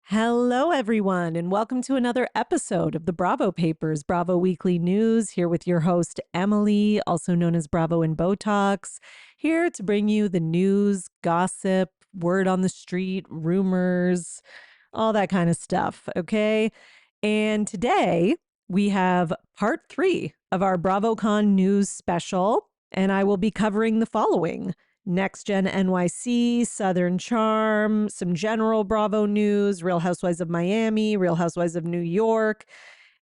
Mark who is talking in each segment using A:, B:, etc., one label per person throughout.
A: Hello, everyone, and welcome to another episode of the Bravo Papers, Bravo Weekly News, here with your host, Emily, also known as Bravo and Botox, here to bring you the news, gossip, word on the street, rumors, all that kind of stuff, okay? And today we have part 3 of our BravoCon news special, and I will be covering the following. Next Gen NYC, Southern Charm, some general Bravo news, Real Housewives of Miami, Real Housewives of New York.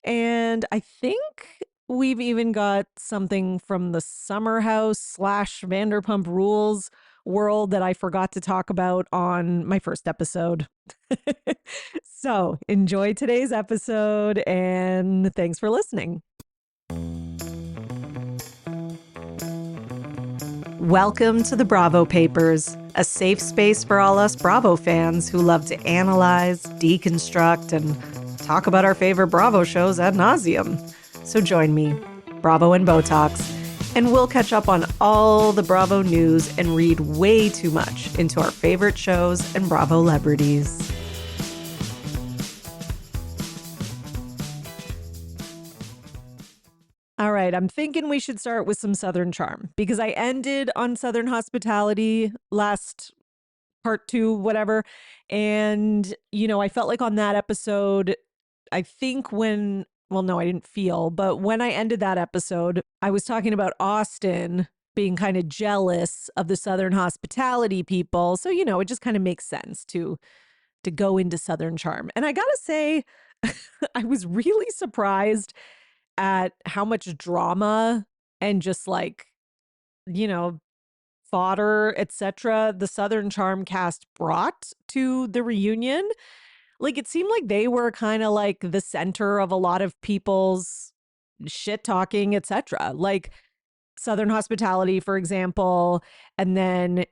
A: And I think we've even got something from the Summer House slash Vanderpump Rules world that I forgot to talk about on my first episode. So enjoy today's episode and thanks for listening. Welcome to the Bravo Papers, a safe space for all us Bravo fans who love to analyze, deconstruct, and talk about our favorite Bravo shows ad nauseum. So join me, Bravo and Botox, and we'll catch up on all the Bravo news and read way too much into our favorite shows and Bravo celebrities. All right, I'm thinking we should start with some Southern Charm because I ended on Southern Hospitality last part 2, whatever. And, I felt like on that episode, I think well, no, I didn't feel, but when I ended that episode, I was talking about Austin being kind of jealous of the Southern Hospitality people. So, it just kind of makes sense to go into Southern Charm. And I got to say, I was really surprised at how much drama and just like, you know, fodder, etc. the Southern Charm cast brought to the reunion. Like it seemed like they were kind of like the center of a lot of people's shit talking, etc. Like Southern Hospitality, for example, and then,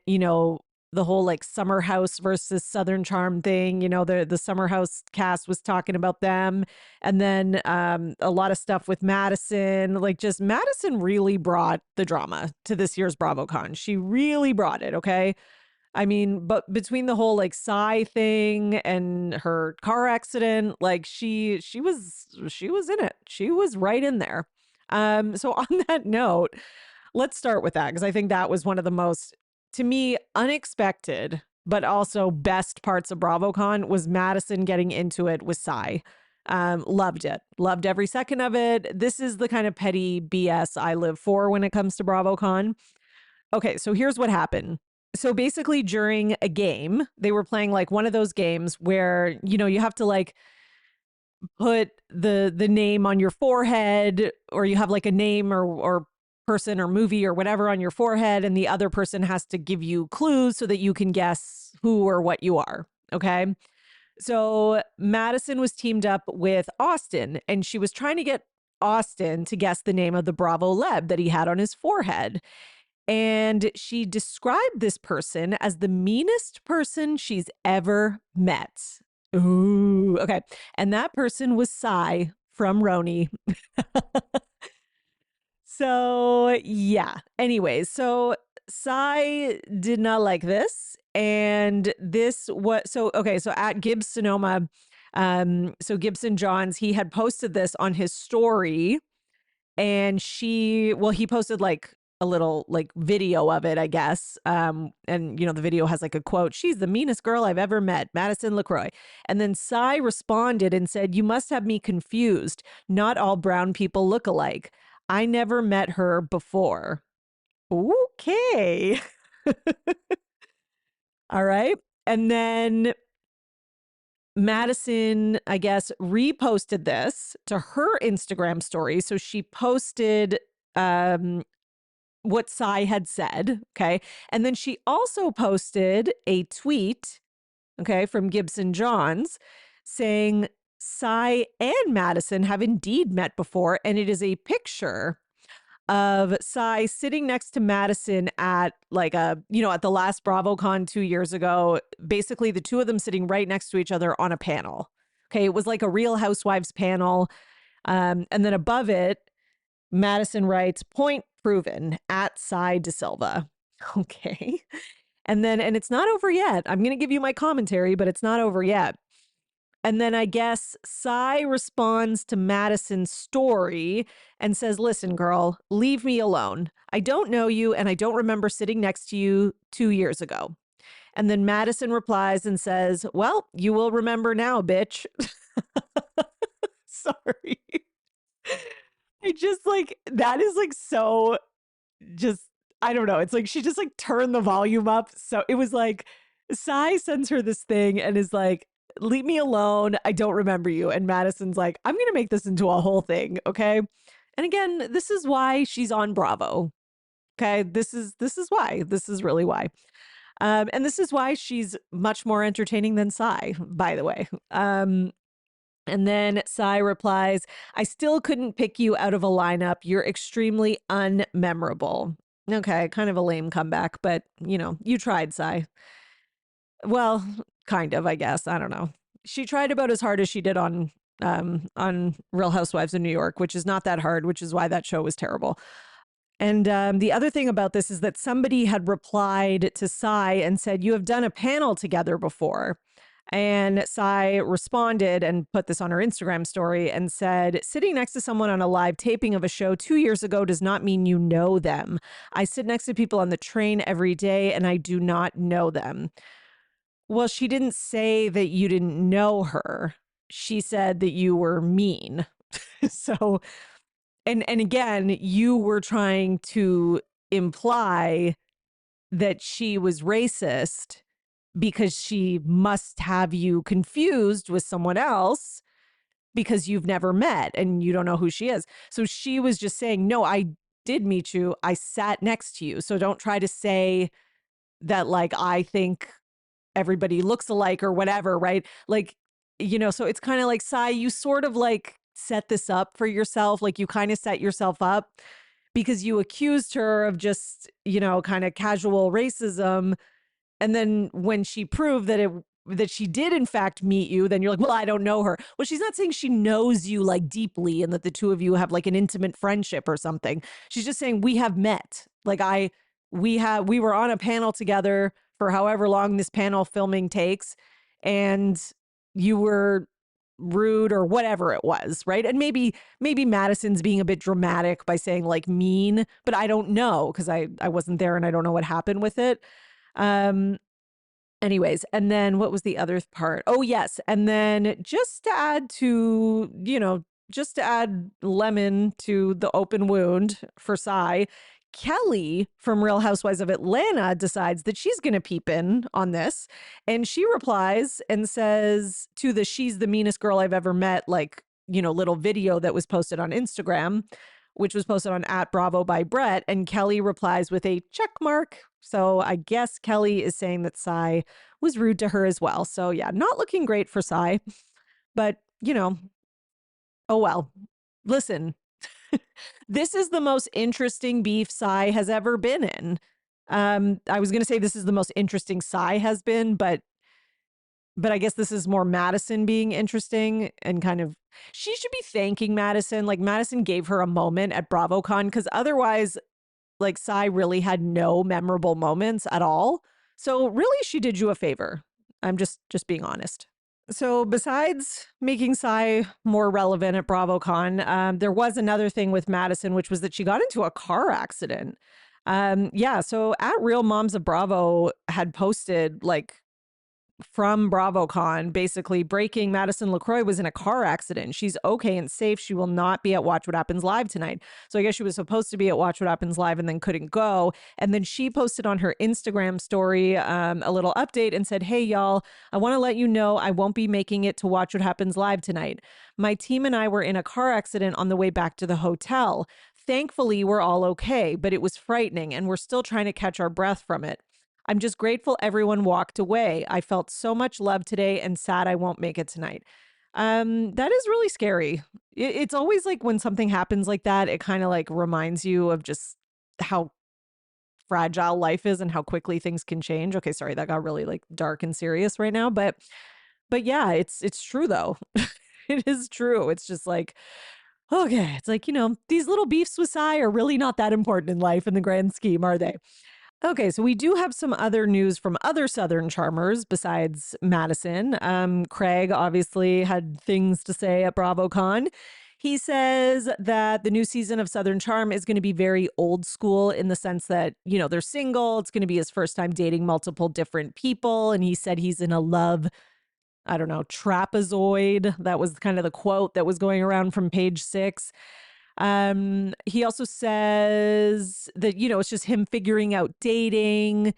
A: the whole like Summer House versus Southern Charm thing, the Summer House cast was talking about them. And then a lot of stuff with Madison, like just Madison really brought the drama to this year's BravoCon. She really brought it, okay? I mean, but between the whole like Psy thing and her car accident, like she was in it. She was right in there. So on that note, let's start with that because I think that was one of the most, to me, unexpected but also best parts of BravoCon was Madison getting into it with Psy. Loved it. Loved every second of it. This is the kind of petty BS I live for when it comes to BravoCon. Okay, so here's what happened. So basically during a game, they were playing like one of those games where, you have to like put the name on your forehead, or you have like a name or person or movie or whatever on your forehead, and the other person has to give you clues so that you can guess who or what you are. Okay. So Madison was teamed up with Austin, and she was trying to get Austin to guess the name of the Bravo Leb that he had on his forehead. And she described this person as the meanest person she's ever met. Ooh, okay. And that person was Psy from RHONY. So, yeah. Anyways, so Psy did not like this. And this was so at Gibbs Sonoma, so Gibson Johns, he had posted this on his story, and he posted like a little like video of it, I guess. And the video has like a quote, "She's the meanest girl I've ever met, Madison LaCroix." And then Psy responded and said, "You must have me confused. Not all brown people look alike. I never met her before." Okay. All right. And then Madison, I guess, reposted this to her Instagram story. So she posted what Psy had said. Okay. And then she also posted a tweet, okay, from Gibson Johns saying Psy and Madison have indeed met before. And it is a picture of Psy sitting next to Madison at like at the last BravoCon 2 years ago, basically the two of them sitting right next to each other on a panel. Okay. It was like a Real Housewives panel. And then above it, Madison writes, "Point proven at Psy De Silva." Okay. And it's not over yet. I'm going to give you my commentary, but it's not over yet. And then I guess Sai responds to Madison's story and says, listen, girl, leave me alone. I don't know you and I don't remember sitting next to you 2 years ago. And then Madison replies and says, well, you will remember now, bitch. Sorry. I just like, that is like so just, I don't know. It's like she just like turned the volume up. So it was like Sai sends her this thing and is like, leave me alone. I don't remember you. And Madison's like, I'm going to make this into a whole thing. Okay. And again, this is why she's on Bravo. Okay. This is why. This is really why. And this is why she's much more entertaining than Sai, by the way. And then Sai replies, I still couldn't pick you out of a lineup. You're extremely unmemorable. Okay, kind of a lame comeback, but you tried, Sai. Well, kind of, I guess. I don't know. She tried about as hard as she did on Real Housewives of New York, which is not that hard, which is why that show was terrible. And the other thing about this is that somebody had replied to Sai and said, you have done a panel together before. And Sai responded and put this on her Instagram story and said, sitting next to someone on a live taping of a show 2 years ago does not mean you know them. I sit next to people on the train every day and I do not know them. Well, she didn't say that you didn't know her. She said that you were mean. So, and again, you were trying to imply that she was racist because she must have you confused with someone else because you've never met and you don't know who she is. So she was just saying, no, I did meet you. I sat next to you. So don't try to say that like I think everybody looks alike or whatever, right? Like, so it's kind of like, Sai, you sort of like set this up for yourself. Like you kind of set yourself up because you accused her of just, kind of casual racism. And then when she proved that she did in fact meet you, then you're like, well, I don't know her. Well, she's not saying she knows you like deeply and that the two of you have like an intimate friendship or something. She's just saying we have met. Like we were on a panel together for however long this panel filming takes, and you were rude or whatever it was, right? And maybe Madison's being a bit dramatic by saying like mean, but I don't know because I wasn't there and I don't know what happened with it. Anyways, and then what was the other part? Oh, yes. And then just to add lemon to the open wound for Sai, Kelly from Real Housewives of Atlanta decides that she's going to peep in on this. And she replies and says to the she's the meanest girl I've ever met, like, little video that was posted on Instagram, which was posted on @Bravo by Brett. And Kelly replies with a check mark. So I guess Kelly is saying that Sai was rude to her as well. So yeah, not looking great for Sai. But, oh well. Listen, this is the most interesting beef Sai has ever been in. I was going to say this is the most interesting Sai has been, but I guess this is more Madison being interesting and kind of, she should be thanking Madison. Like Madison gave her a moment at BravoCon because otherwise, like Sai really had no memorable moments at all. So really, she did you a favor. I'm just being honest. So besides making Sai more relevant at BravoCon, there was another thing with Madison, which was that she got into a car accident. So @Real Moms of Bravo had posted like from BravoCon, basically breaking Madison LaCroix was in a car accident. She's okay and safe. She will not be at Watch What Happens Live tonight. So I guess she was supposed to be at Watch What Happens Live and then couldn't go. And then she posted on her Instagram story a little update and said, hey, y'all, I want to let you know I won't be making it to Watch What Happens Live tonight. My team and I were in a car accident on the way back to the hotel. Thankfully, we're all okay, but it was frightening and we're still trying to catch our breath from it. I'm just grateful everyone walked away. I felt so much love today and sad I won't make it tonight. That is really scary. It's always like when something happens like that, it kind of like reminds you of just how fragile life is and how quickly things can change. Okay, sorry, that got really like dark and serious right now, but yeah, it's true though. It is true. It's just like, okay, it's like, these little beefs with Sai are really not that important in life in the grand scheme, are they? Okay, so we do have some other news from other Southern charmers besides Madison. Craig obviously had things to say at BravoCon. He says that the new season of Southern Charm is going to be very old school in the sense that, they're single. It's going to be his first time dating multiple different people. And he said he's in a love, I don't know, trapezoid. That was kind of the quote that was going around from page 6. He also says that, it's just him figuring out dating.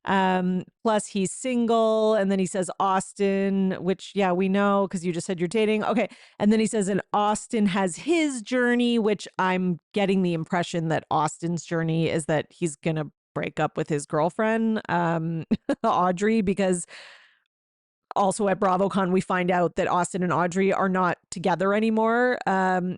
A: Plus he's single. And then he says Austin, which, yeah, we know because you just said you're dating. Okay. And then he says, and Austin has his journey, which I'm getting the impression that Austin's journey is that he's going to break up with his girlfriend, Audrey, because also at BravoCon, we find out that Austin and Audrey are not together anymore.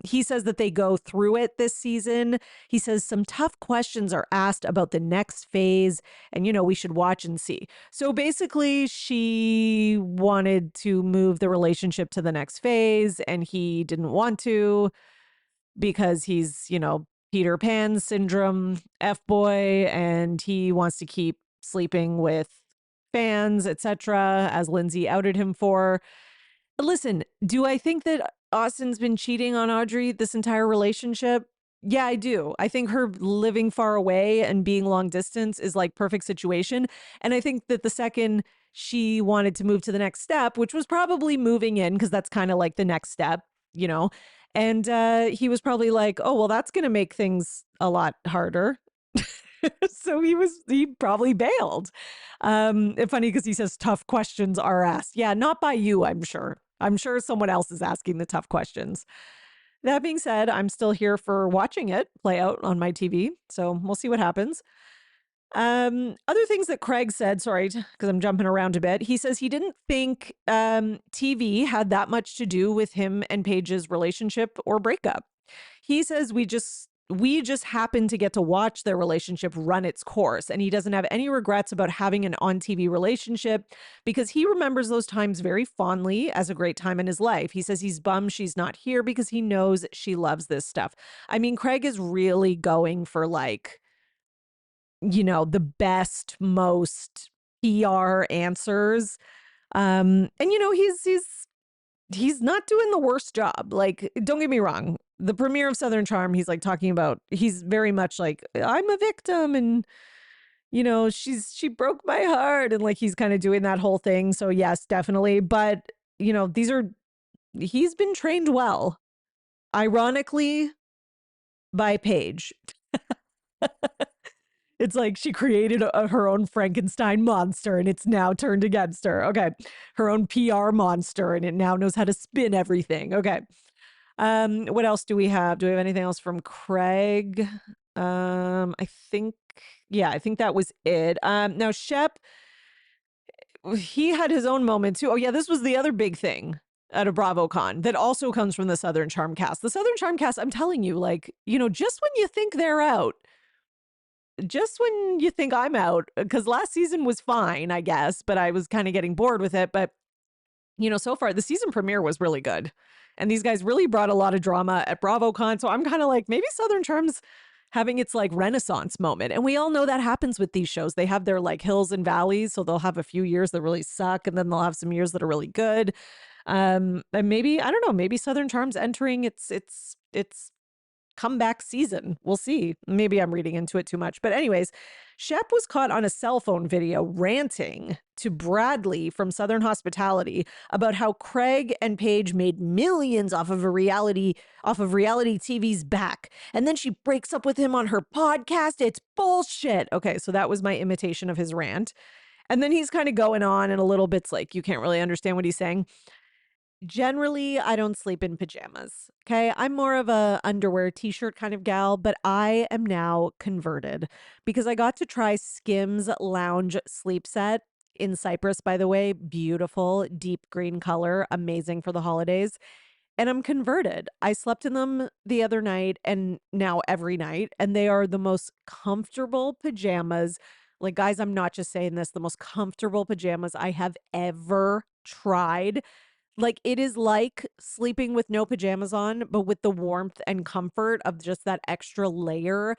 A: He says that they go through it this season. He says some tough questions are asked about the next phase, and, we should watch and see. So basically, she wanted to move the relationship to the next phase, and he didn't want to because he's, Peter Pan syndrome F-boy, and he wants to keep sleeping with fans, etc., as Lindsay outed him for. Listen, do I think that Austin's been cheating on Audrey this entire relationship? Yeah, I do. I think her living far away and being long distance is like perfect situation. And I think that the second she wanted to move to the next step, which was probably moving in, because that's kind of like the next step, and he was probably like, oh, well, that's going to make things a lot harder. So he probably bailed. It's funny because he says tough questions are asked. Yeah, not by you, I'm sure. I'm sure someone else is asking the tough questions. That being said, I'm still here for watching it play out on my TV. So we'll see what happens. Other things that Craig said, sorry, because I'm jumping around a bit. He says he didn't think TV had that much to do with him and Paige's relationship or breakup. He says we just happened to get to watch their relationship run its course, and he doesn't have any regrets about having an on-TV relationship because he remembers those times very fondly as a great time in his life. He says he's bummed she's not here because he knows she loves this stuff. I mean, Craig is really going for like, the best, most PR answers. And he's not doing the worst job. Like, don't get me wrong. The premiere of Southern Charm, he's like talking about, he's very much like, I'm a victim and, she broke my heart. And like, he's kind of doing that whole thing. So yes, definitely. But, he's been trained well, ironically, by Paige. It's like she created her own Frankenstein monster and it's now turned against her. Okay. Her own PR monster and it now knows how to spin everything. Okay. What else do we have? Do we have anything else from Craig? I think that was it. Now Shep, he had his own moment too. Oh yeah, this was the other big thing at a BravoCon that also comes from the Southern Charm cast. The Southern Charm cast, I'm telling you, like, just when you think they're out, just when you think I'm out, because last season was fine, I guess, but I was kind of getting bored with it. But, so far the season premiere was really good. And these guys really brought a lot of drama at BravoCon. So I'm kind of like, maybe Southern Charm's having its like renaissance moment. And we all know that happens with these shows. They have their like hills and valleys. So they'll have a few years that really suck. And then they'll have some years that are really good. And maybe, I don't know, maybe Southern Charm's entering its comeback season. We'll see. Maybe I'm reading into it too much. But anyways, Shep was caught on a cell phone video ranting to Bradley from Southern Hospitality about how Craig and Paige made millions off of reality TV's back. And then she breaks up with him on her podcast. It's bullshit. Okay, so that was my imitation of his rant. And then he's kind of going on and a little bit's like, you can't really understand what he's saying. Generally, I don't sleep in pajamas. Okay. I'm more of a underwear t-shirt kind of gal, but I am now converted because I got to try Skims lounge sleep set in Cyprus, by the way. Beautiful, deep green color, amazing for the holidays. And I'm converted. I slept in them the other night and now every night, and they are the most comfortable pajamas. Like, guys, I'm not just saying this, the most comfortable pajamas I have ever tried. Like, it is like sleeping with no pajamas on, but with the warmth and comfort of just that extra layer.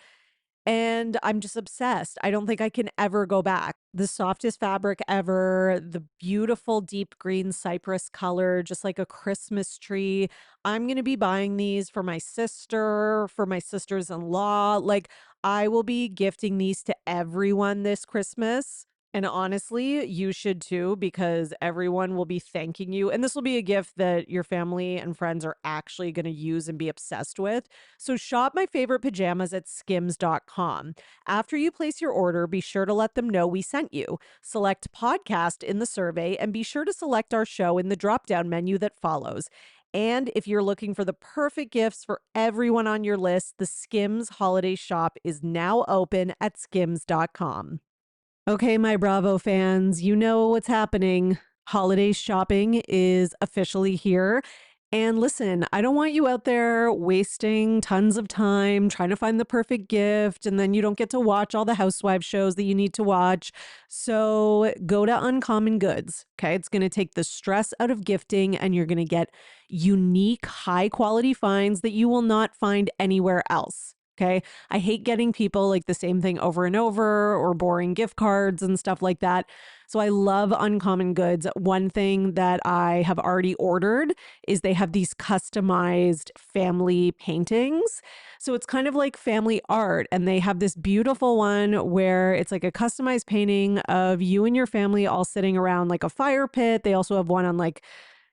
A: and I'm just obsessed. I don't think I can ever go back. The softest fabric ever, the beautiful deep green cypress color, just like a Christmas tree. I'm going to be buying these for my sister, for my sisters in law. Like, I will be gifting these to everyone this Christmas. And honestly, you should too, because everyone will be thanking you. And this will be a gift that your family and friends are actually going to use and be obsessed with. So shop my favorite pajamas at skims.com. After you place your order, be sure to let them know we sent you. Select podcast in the survey and be sure to select our show in the drop down menu that follows. And if you're looking for the perfect gifts for everyone on your list, the Skims holiday shop is now open at skims.com. Okay, my Bravo fans, you know what's happening. Holiday shopping is officially here. And listen, I don't want you out there wasting tons of time trying to find the perfect gift, and then you don't get to watch all the housewives shows that you need to watch. So go to Uncommon Goods. Okay. It's going to take the stress out of gifting, and you're going to get unique, high quality finds that you will not find anywhere else. Okay. I hate getting people like the same thing over and over or boring gift cards and stuff like that. So I love Uncommon Goods. One thing that I have already ordered is they have these customized family paintings. So it's kind of like family art. And they have this beautiful one where it's like a customized painting of you and your family all sitting around like a fire pit. They also have one on like,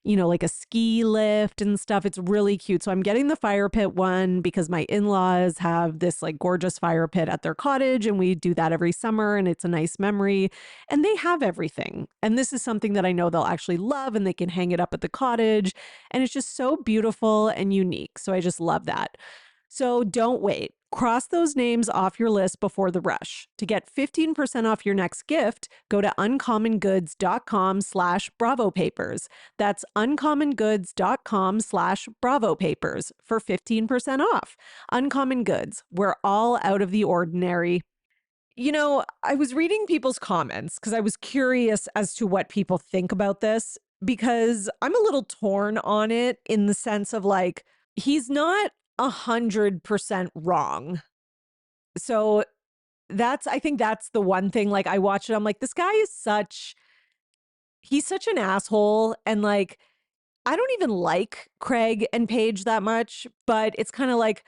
A: you know, like a ski lift and stuff. It's really cute. So I'm getting the fire pit one because my in-laws have this like gorgeous fire pit at their cottage, and we do that every summer, and it's a nice memory. And they have everything. And this is something that I know they'll actually love, and they can hang it up at the cottage. And it's just so beautiful and unique. So I just love that. So don't wait. Cross those names off your list before the rush. To get 15% off your next gift, go to uncommongoods.com/bravopapers. That's uncommongoods.com/bravopapers for 15% off. Uncommon Goods, we're all out of the ordinary. You know, I was reading people's comments because I was curious as to what people think about this, because I'm a little torn on it in the sense of like, he's not 100% wrong. So I think that's the one thing. Like, I watched it, I'm like, this guy is he's such an asshole. And like, I don't even like Craig and Paige that much, but it's kind of like,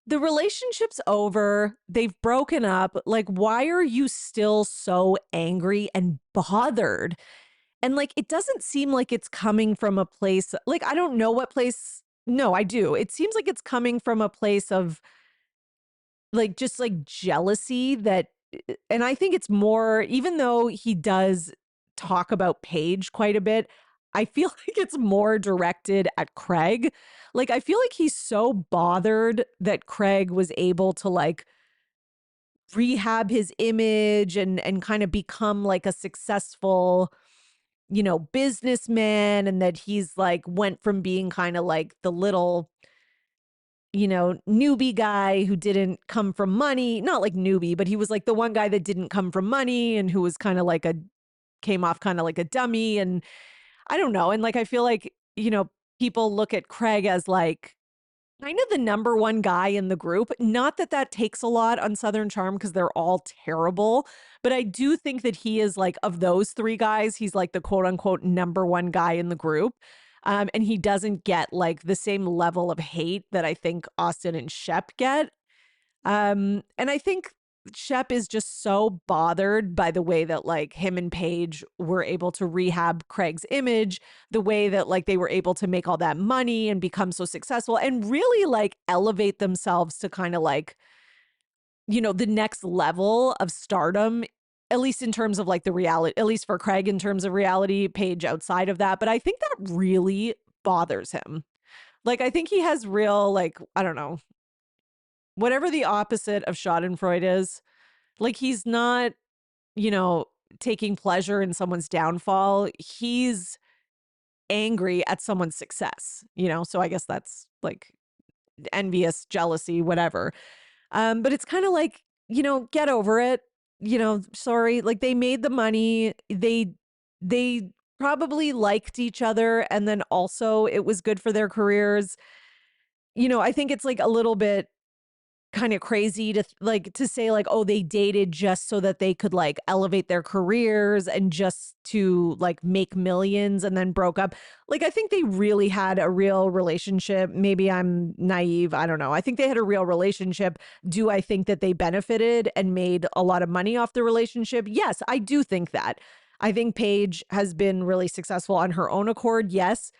A: the relationship's over. They've broken up. Like, why are you still so angry and bothered? And like, it doesn't seem like it's coming from a place, like, I don't know what place. No, I do. It seems like it's coming from a place of like, just like jealousy that, and I think it's more, even though he does talk about Paige quite a bit, I feel like it's more directed at Craig. Like, I feel like he's so bothered that Craig was able to like rehab his image and kind of become like a successful, you know, businessman, and that he's like went from being kind of like the little, you know, newbie guy who didn't come from money, not like newbie, but he was like the one guy that didn't come from money and who was kind of like came off kind of like a dummy. And I don't know. And like, I feel like, you know, people look at Craig as like kind of the number one guy in the group. Not that that takes a lot on Southern Charm because they're all terrible, but I do think that he is like, of those three guys, he's like the quote unquote number one guy in the group. And he doesn't get like the same level of hate that I think Austin and Shep get. And I think Shep is just so bothered by the way that like him and Paige were able to rehab Craig's image, the way that like they were able to make all that money and become so successful and really like elevate themselves to kind of like, you know, the next level of stardom, at least in terms of like the reality, at least for Craig in terms of reality, Paige outside of that. But I think that really bothers him. Like, I think he has real, like, I don't know, whatever the opposite of Schadenfreude is, like, he's not, you know, taking pleasure in someone's downfall. He's angry at someone's success, you know? So I guess that's like envious, jealousy, whatever. But it's kind of like, you know, get over it. You know, sorry. Like, they made the money. They probably liked each other, and then also it was good for their careers. You know, I think it's like a little bit kind of crazy to to say like, oh, they dated just so that they could like elevate their careers and just to like make millions and then broke up. Like, I think they really had a real relationship. Maybe I'm naive. I don't know. I think they had a real relationship. Do I think that they benefited and made a lot of money off the relationship? Yes, I do think that. I think Paige has been really successful on her own accord. Yes.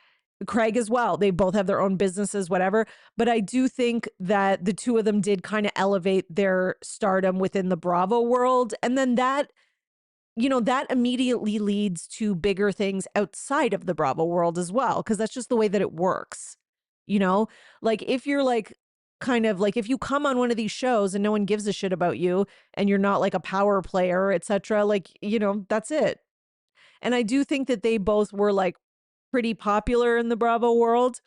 A: Craig as well. They both have their own businesses, whatever. But I do think that the two of them did kind of elevate their stardom within the Bravo world. And then that, that immediately leads to bigger things outside of the Bravo world as well, because that's just the way that it works. Like if you're like, kind of like if you come on one of these shows and no one gives a shit about you and you're not like a power player, etc., like, that's it. And I do think that they both were like pretty popular in the Bravo world.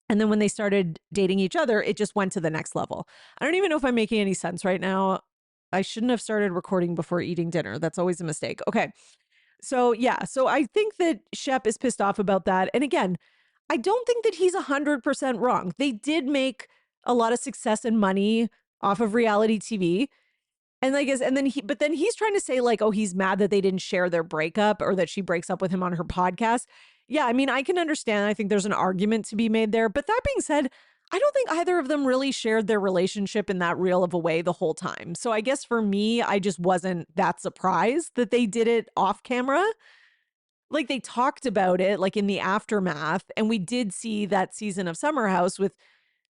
A: And then when they started dating each other, it just went to the next level. I don't even know if I'm making any sense right now. I shouldn't have started recording before eating dinner. That's always a mistake. Okay. So yeah, so I think that Shep is pissed off about that. And again, I don't think that he's 100% wrong. They did make a lot of success and money off of reality TV. And like, and then but then he's trying to say like, oh, he's mad that they didn't share their breakup or that she breaks up with him on her podcast. Yeah, I mean, I can understand. I think there's an argument to be made there. But that being said, I don't think either of them really shared their relationship in that real of a way the whole time. So I guess for me, I just wasn't that surprised that they did it off camera. Like they talked about it like in the aftermath. And we did see that season of Summer House with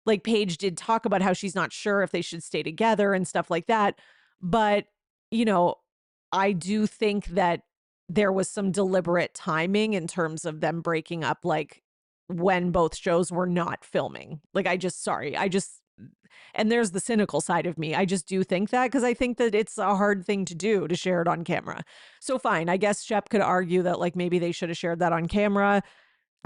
A: like Paige did talk about how she's not sure if they should stay together and stuff like that. But, I do think that there was some deliberate timing in terms of them breaking up, like when both shows were not filming. Like, and there's the cynical side of me. I just do think that because I think that it's a hard thing to do to share it on camera. So fine, I guess Shep could argue that like maybe they should have shared that on camera.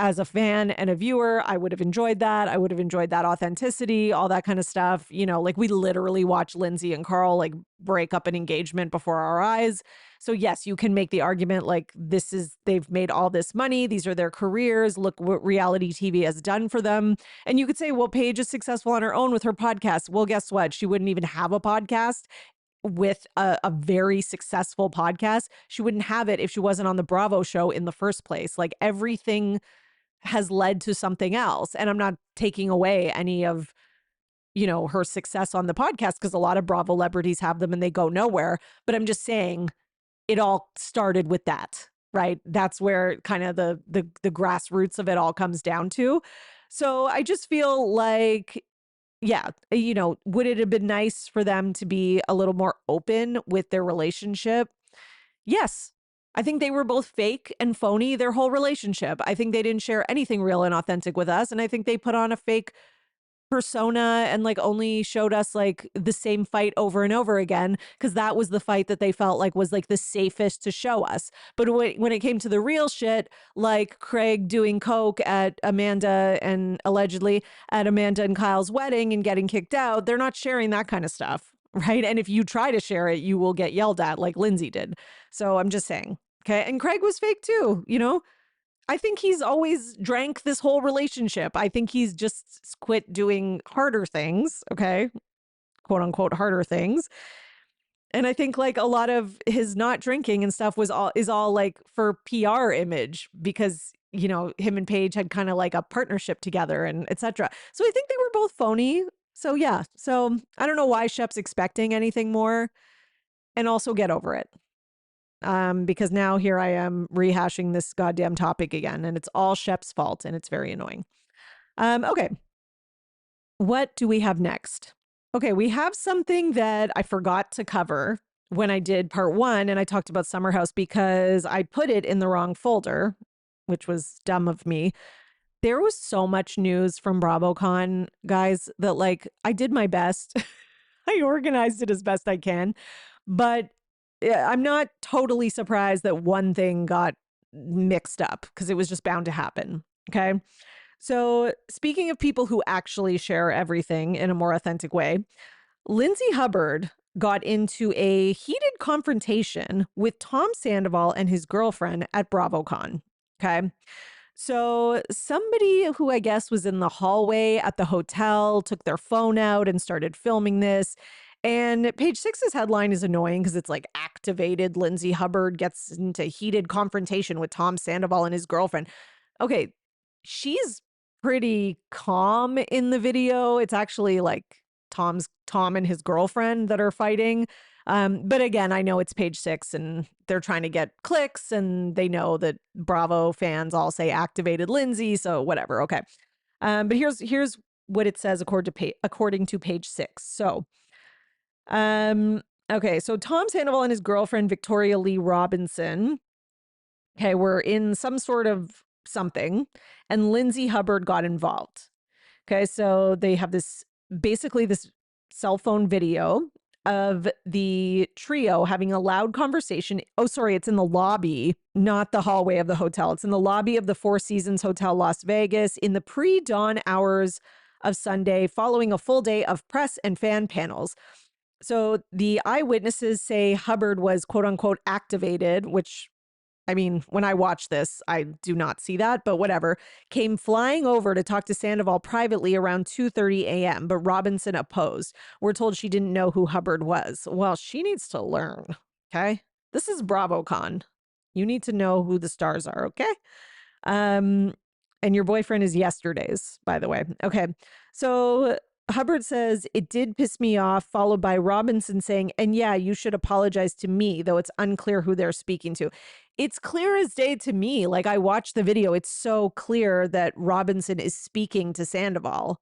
A: As a fan and a viewer, I would have enjoyed that. I would have enjoyed that authenticity, all that kind of stuff. Like we literally watch Lindsay and Carl like break up an engagement before our eyes. So yes, you can make the argument like they've made all this money. These are their careers. Look what reality TV has done for them. And you could say, well, Paige is successful on her own with her podcast. Well, guess what? She wouldn't even have a podcast with a very successful podcast. She wouldn't have it if she wasn't on the Bravo show in the first place. Like everything has led to something else. And I'm not taking away any of, her success on the podcast because a lot of Bravo celebrities have them and they go nowhere. But I'm just saying it all started with that, right? That's where kind of the grassroots of it all comes down to. So I just feel like, yeah, would it have been nice for them to be a little more open with their relationship? Yes. I think they were both fake and phony their whole relationship. I think they didn't share anything real and authentic with us. And I think they put on a fake persona and like only showed us like the same fight over and over again because that was the fight that they felt like was like the safest to show us. But when it came to the real shit, like Craig doing coke at Amanda and allegedly at Amanda and Kyle's wedding and getting kicked out, they're not sharing that kind of stuff. Right. And if you try to share it, you will get yelled at like Lindsay did. So I'm just saying. Okay. And Craig was fake too. I think he's always drank this whole relationship. I think he's just quit doing harder things. Okay. Quote unquote harder things. And I think like a lot of his not drinking and stuff is all like for PR image because, him and Paige had kind of like a partnership together and etc. So I think they were both phony. So yeah, so I don't know why Shep's expecting anything more and also get over it. Because now here I am rehashing this goddamn topic again and it's all Shep's fault and it's very annoying. Okay. What do we have next? Okay, we have something that I forgot to cover when I did part 1 and I talked about Summer House because I put it in the wrong folder, which was dumb of me. There was so much news from BravoCon, guys, that like I did my best. I organized it as best I can, but I'm not totally surprised that one thing got mixed up because it was just bound to happen. Okay. So speaking of people who actually share everything in a more authentic way, Lindsay Hubbard got into a heated confrontation with Tom Sandoval and his girlfriend at BravoCon. Okay. So somebody who I guess was in the hallway at the hotel took their phone out and started filming this. And page six's headline is annoying because it's like activated. Lindsay Hubbard gets into heated confrontation with Tom Sandoval and his girlfriend. Okay, she's pretty calm in the video. It's actually like Tom and his girlfriend that are fighting. But again, I know it's page six and they're trying to get clicks and they know that Bravo fans all say activated Lindsay. So whatever. Okay. But here's what it says according to page six. So, okay. So Tom Sandoval and his girlfriend, Victoria Lee Robinson, okay, were in some sort of something and Lindsay Hubbard got involved. Okay. So they have basically this cell phone video of the trio having a loud conversation. Oh, sorry, it's in the lobby, not the hallway of the hotel. It's in the lobby of the Four Seasons Hotel Las Vegas in the pre-dawn hours of Sunday, following a full day of press and fan panels. So the eyewitnesses say Hubbard was quote unquote activated, which I mean, when I watch this, I do not see that, but whatever, came flying over to talk to Sandoval privately around 2:30 a.m., but Robinson opposed. We're told she didn't know who Hubbard was. Well, she needs to learn, okay? This is BravoCon. You need to know who the stars are, okay? And your boyfriend is yesterday's, by the way. Okay, so Hubbard says, it did piss me off, followed by Robinson saying, and yeah, you should apologize to me, though it's unclear who they're speaking to. It's clear as day to me. Like, I watched the video. It's so clear that Robinson is speaking to Sandoval.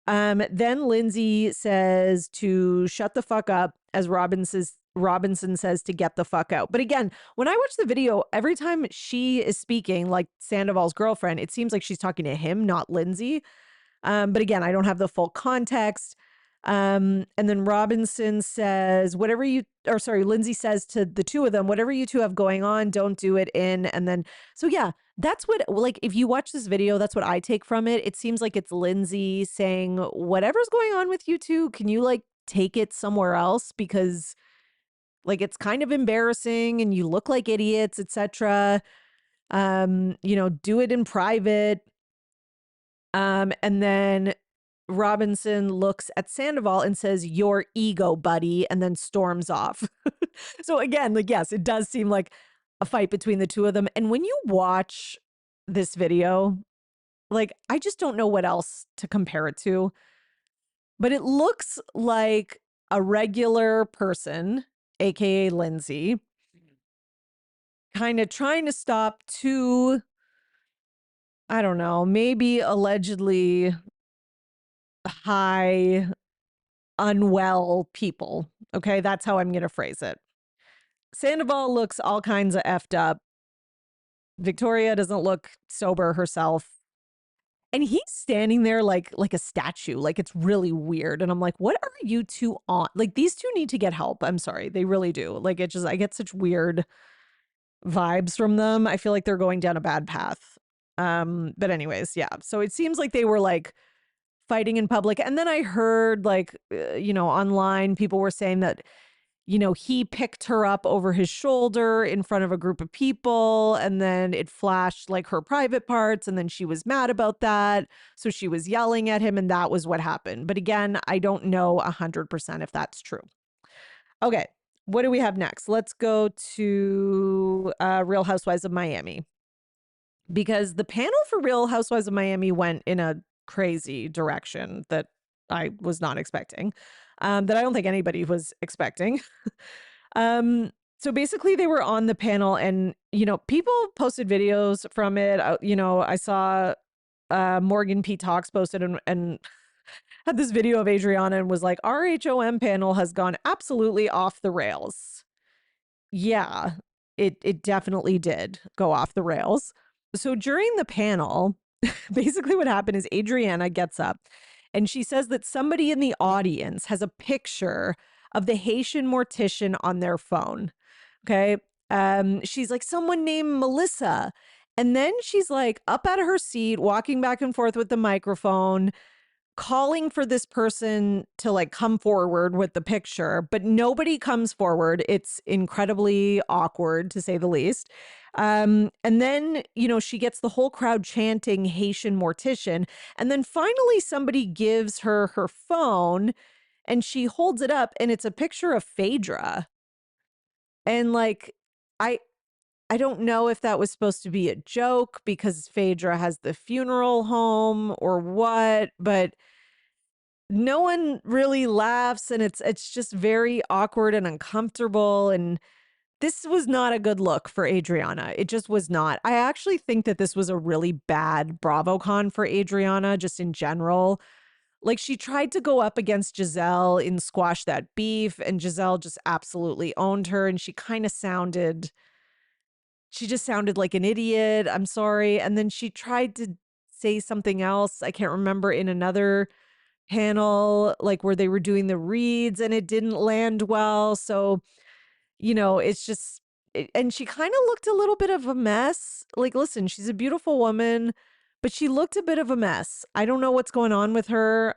A: Then Lindsay says to shut the fuck up as Robinson says to get the fuck out. But again, when I watch the video, every time she is speaking, like Sandoval's girlfriend, it seems like she's talking to him, not Lindsay. But again, I don't have the full context. And then Robinson says, Lindsay says to the two of them, whatever you two have going on, don't do it in. And then, so yeah, that's what, like, if you watch this video, that's what I take from it. It seems like it's Lindsay saying, whatever's going on with you two, can you like take it somewhere else? Because like, it's kind of embarrassing and you look like idiots, etc. Do it in private. And then Robinson looks at Sandoval and says, your ego, buddy, and then storms off. So again, like, yes, it does seem like a fight between the two of them. And when you watch this video, like, I just don't know what else to compare it to, but it looks like a regular person, AKA Lindsay, kind of trying to stop two, I don't know, maybe allegedly high, unwell people. Okay, that's how I'm going to phrase it. Sandoval looks all kinds of effed up. Victoria doesn't look sober herself. And he's standing there like a statue. Like, it's really weird. And I'm like, what are you two on? Like, these two need to get help. I'm sorry. They really do. Like, I get such weird vibes from them. I feel like they're going down a bad path. But anyways, yeah. So it seems like they were like fighting in public. And then I heard like, online people were saying that, he picked her up over his shoulder in front of a group of people. And then it flashed like her private parts. And then she was mad about that. So she was yelling at him and that was what happened. But again, I don't know 100% if that's true. Okay. What do we have next? Let's go to Real Housewives of Miami. Because the panel for Real Housewives of Miami went in a crazy direction that I was not expecting, that I don't think anybody was expecting. So basically they were on the panel and, people posted videos from it. I saw Morgan P. Talks posted and had this video of Adriana and was like, RHOM panel has gone absolutely off the rails. Yeah, it definitely did go off the rails. So during the panel, basically what happened is Adriana gets up and she says that somebody in the audience has a picture of the Haitian mortician on their phone. Okay. She's like, someone named Melissa. And then she's like up out of her seat, walking back and forth with the microphone, calling for this person to like come forward with the picture, but nobody comes forward. It's incredibly awkward to say the least. And then, she gets the whole crowd chanting Haitian mortician. And then finally somebody gives her her phone and she holds it up and it's a picture of Phaedra. And like, I, I don't know if that was supposed to be a joke because Phaedra has the funeral home or what, but no one really laughs and it's just very awkward and uncomfortable, and this was not a good look for Adriana. It just was not. I actually think that this was a really bad BravoCon for Adriana just in general. Like, she tried to go up against Giselle in Squash That Beef, and Giselle just absolutely owned her, and she just sounded like an idiot. I'm sorry. And then she tried to say something else. I can't remember, in another panel, like where they were doing the reads and it didn't land well. So, it's just, and she kind of looked a little bit of a mess. Like, listen, she's a beautiful woman, but she looked a bit of a mess. I don't know what's going on with her.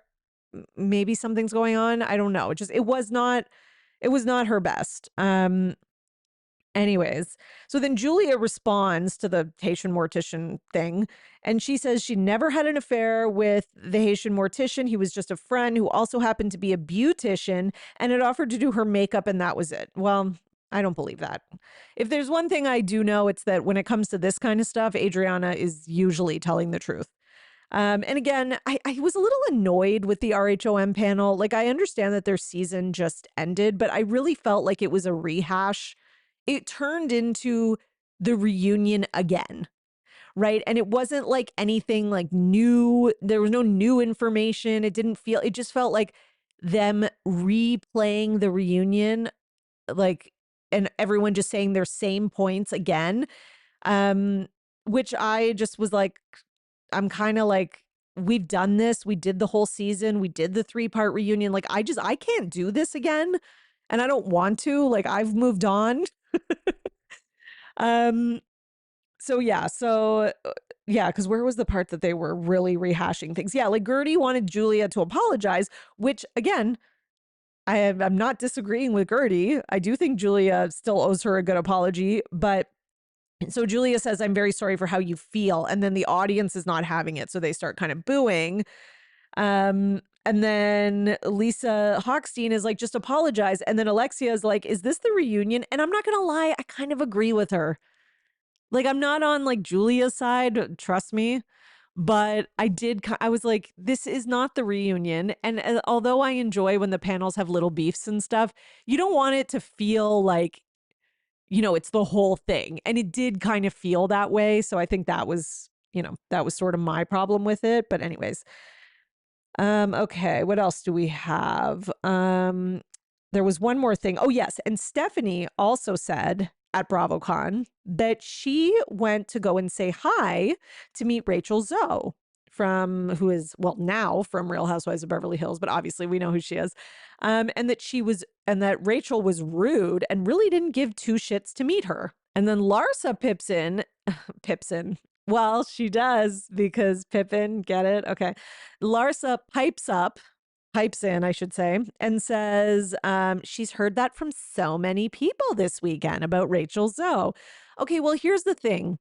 A: Maybe something's going on. I don't know. It was not her best. Anyways, so then Julia responds to the Haitian mortician thing, and she says she never had an affair with the Haitian mortician. He was just a friend who also happened to be a beautician and had offered to do her makeup, and that was it. Well, I don't believe that. If there's one thing I do know, it's that when it comes to this kind of stuff, Adriana is usually telling the truth. And again, I was a little annoyed with the RHOM panel. Like, I understand that their season just ended, but I really felt like it was a rehash. It turned into the reunion again, right? And it wasn't like anything like new. There was no new information. It just felt like them replaying the reunion, like, and everyone just saying their same points again. Um, which I just was like, I'm kind of like, we've done this. We did the whole season. We did the 3-part reunion. Like, I can't do this again. And I don't want to. Like, I've moved on. Um, so yeah, yeah, because where was the part that they were really rehashing things? Yeah, like Gertie wanted Julia to apologize, which again, I'm not disagreeing with Gertie. I do think Julia still owes her a good apology, but so Julia says, "I'm very sorry for how you feel," and then the audience is not having it, so they start kind of booing. And then Lisa Hochstein is like, "Just apologize," and then Alexia is like, "Is this the reunion?" And I'm not gonna lie, I kind of agree with her. Like, I'm not on like Julia's side, trust me, but I was like, this is not the reunion. And although I enjoy when the panels have little beefs and stuff, you don't want it to feel like, it's the whole thing. And it did kind of feel that way. So I think that was sort of my problem with it. But anyways, okay, what else do we have? There was one more thing. Oh, yes. And Stephanie also said at BravoCon that she went to go and say hi to meet Rachel Zoe who is, well, now from Real Housewives of Beverly Hills, but obviously we know who she is. And that Rachel was rude and really didn't give two shits to meet her. And then Larsa pips in. Well, she does, because Pippin, get it? Okay. Larsa pipes in, I should say, and says she's heard that from so many people this weekend about Rachel Zoe. Okay, well, here's the thing,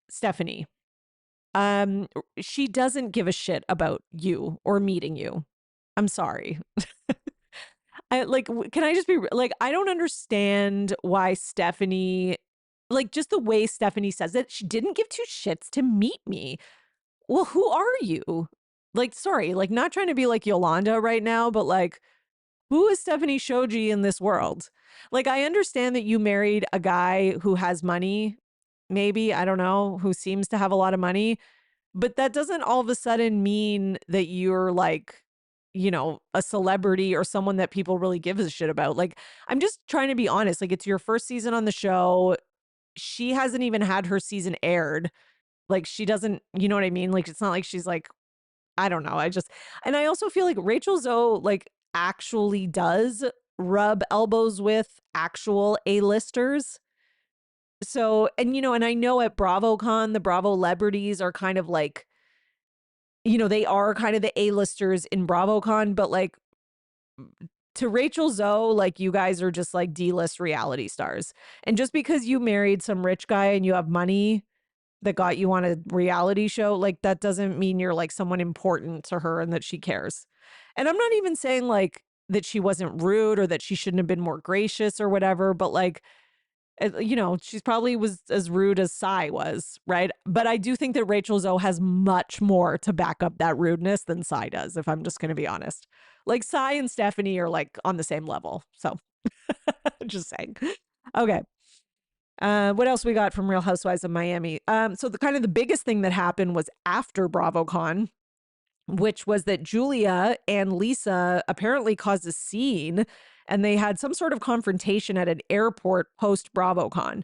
A: Stephanie. She doesn't give a shit about you or meeting you. I'm sorry. Can I just be like, I don't understand why Stephanie, like, just the way Stephanie says it, she didn't give two shits to meet me. Well, who are you? Like, sorry, like, not trying to be like Yolanda right now, but like, who is Stephanie Shoji in this world? Like, I understand that you married a guy who has money, maybe, I don't know, who seems to have a lot of money, but that doesn't all of a sudden mean that you're like, a celebrity or someone that people really give a shit about. Like, I'm just trying to be honest. Like, it's your first season on the show. She hasn't even had her season aired. Like, she doesn't, you know what I mean? Like, it's not like she's like, I don't know. And I also feel like Rachel Zoe, like, actually does rub elbows with actual A-listers. So, and I know at BravoCon, the Bravo celebrities are kind of like, you know, they are kind of the A-listers in BravoCon, but like to Rachel Zoe, like you guys are just like D-list reality stars. And just because you married some rich guy and you have money that got you on a reality show, like that doesn't mean you're like someone important to her and that she cares. And I'm not even saying like that she wasn't rude or that she shouldn't have been more gracious or whatever, but like, you know, she's probably was as rude as Sai was, right? But I do think that Rachel Zoe has much more to back up that rudeness than Sai does, if I'm just going to be honest. Like Sai and Stephanie are like on the same level. So just saying. Okay. What else we got from Real Housewives of Miami? So the kind of the biggest thing that happened was after BravoCon, which was that Julia and Lisa apparently caused a scene and they had some sort of confrontation at an airport post BravoCon.